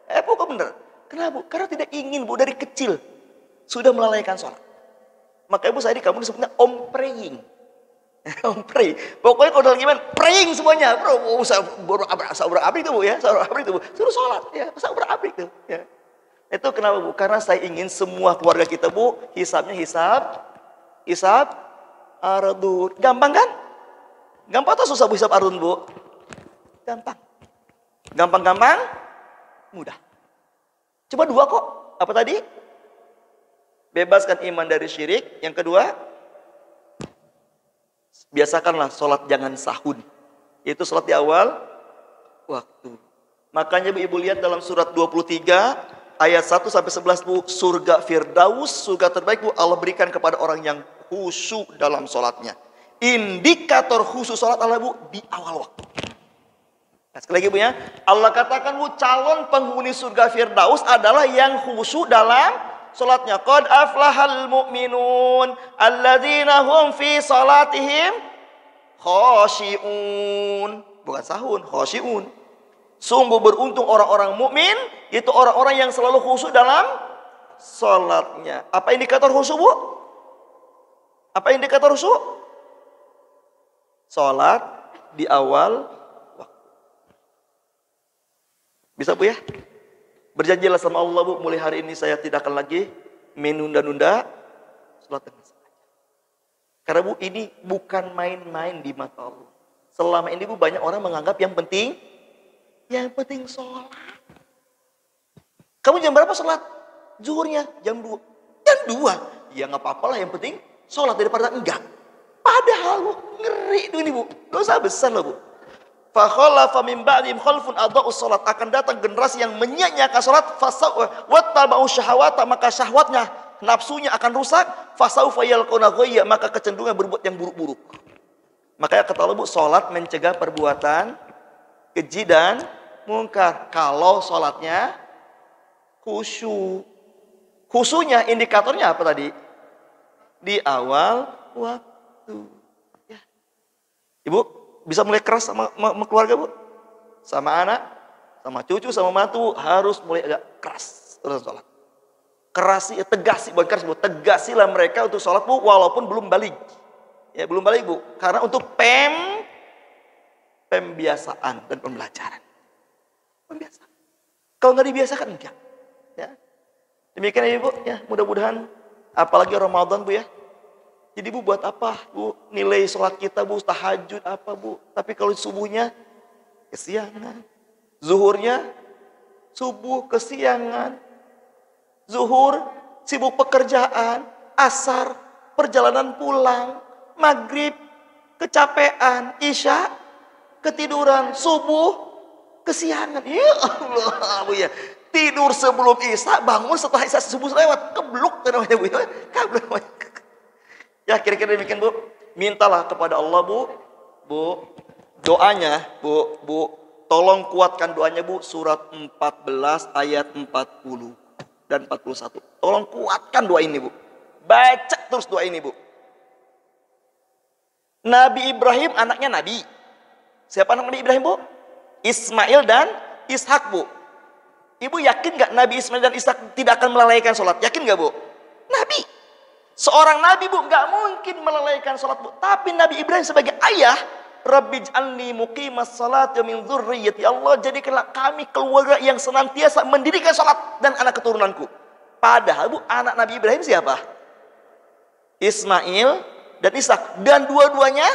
Ayah pukul bener. Kenapa bu? Karena tidak ingin bu dari kecil sudah melalaikan sholat. Makanya bu saya di kamu disebutnya Om Praying. Om Pray. Pokoknya kalau dalam iman praying semuanya, bro. Sabar abrik itu bu ya, sabar abrik itu bu. Suruh sholat, ya sabar abrik itu, ya. Itu kenapa bu? Karena saya ingin semua keluarga kita bu hisabnya hisab ardun. Gampang kan? Gampang atau susah bu hisab ardun bu? Gampang. Gampang-gampang, mudah. Coba 2 kok. Apa tadi? Bebaskan iman dari syirik. Yang kedua, biasakanlah sholat jangan sahun. Yaitu sholat di awal waktu. Makanya ibu lihat dalam surat 23 ayat 1 sampai 11 bu, surga Firdaus, surga terbaik bu Allah berikan kepada orang yang khusyuk dalam sholatnya. Indikator khusyuk sholat Allah bu di awal waktu. Nah, sekali lagi bu ya, Allah katakan bu calon penghuni surga Firdaus adalah yang khusyuk dalam sholatnya. Qad aflahal mu'minun alladzina hum fi salatihim khashi'un. Bukan sahun, khashi'un. Sungguh beruntung orang-orang mukmin, itu orang-orang yang selalu khusyuk dalam sholatnya. Apa indikator khusyuk bu? Apa indikator khusyuk? Sholat di awal waktu. Bisa bu ya? Berjanjilah sama Allah bu, mulai hari ini saya tidak akan lagi menunda-nunda sholat dengan sengaja. Karena bu ini bukan main-main di mata Allah. Selama ini bu banyak orang menganggap yang penting sholat. Kamu jam berapa sholat? Zuhurnya jam 2. Jam 2? Ya nggak apa-apa lah, yang penting sholat daripada enggak. Padahal bu, ngeri tuh ini bu. Dosa besar loh bu. Fa khalafa min ba'dihim khalfun adaa'us salat, akan datang generasi yang menyia-nyiakan salat, wattaba'u syahawata, maka syahwatnya, nafsunya akan rusak, fasaufa yalquna ghayya, maka kecenderungan berbuat yang buruk-buruk. Makanya kata Allah bu, salat mencegah perbuatan keji dan mungkar kalau salatnya khusyuk. Khusyuknya indikatornya apa tadi? Di awal waktu. Ya. Ibu, bisa mulai keras sama keluarga, Bu? Sama anak, sama cucu, sama mantu, harus mulai agak keras urusan sholat. Kerasi, tegasi, bukan keras, Bu. Tegasilah mereka untuk sholat, Bu, walaupun belum balik. Ya, belum balik, Bu. Karena untuk pembiasaan dan pembelajaran. Pembiasaan. Kalau nggak dibiasakan, enggak. Ya. Demikian ya, Bu. Ya, mudah-mudahan, apalagi Ramadan, Bu, ya. Jadi, Bu, buat apa, Bu? Nilai sholat kita, Bu, tahajud apa, Bu? Tapi kalau subuhnya, kesiangan. Zuhurnya, subuh kesiangan. Zuhur, sibuk pekerjaan. Asar, perjalanan pulang. Maghrib, kecapean. Isya, ketiduran. Subuh, kesiangan. Ya Allah, Bu, ya. Tidur sebelum Isya, bangun setelah Isya subuh lewat. Kebluk namanya, Bu. Kebluk namanya. Ya, kira-kira demikian, Bu. Mintalah kepada Allah, Bu. Bu, doanya, Bu, tolong kuatkan doanya, Bu. Surat 14 ayat 40 dan 41. Tolong kuatkan doa ini, Bu. Baca terus doa ini, Bu. Nabi Ibrahim anaknya Nabi. Siapa anak Nabi Ibrahim, Bu? Ismail dan Ishak, Bu. Ibu yakin gak Nabi Ismail dan Ishak tidak akan melalaikan sholat? Yakin gak, Bu? Nabi. Seorang Nabi, Bu, gak mungkin melalaikan sholat, Bu. Tapi Nabi Ibrahim sebagai ayah, Rabbi ij'alni muqimas salati wa min dzurriyyati. Allah, jadikanlah kami keluarga yang senantiasa mendirikan sholat dan anak keturunanku. Padahal, Bu, anak Nabi Ibrahim siapa? Ismail dan Ishak. Dan dua-duanya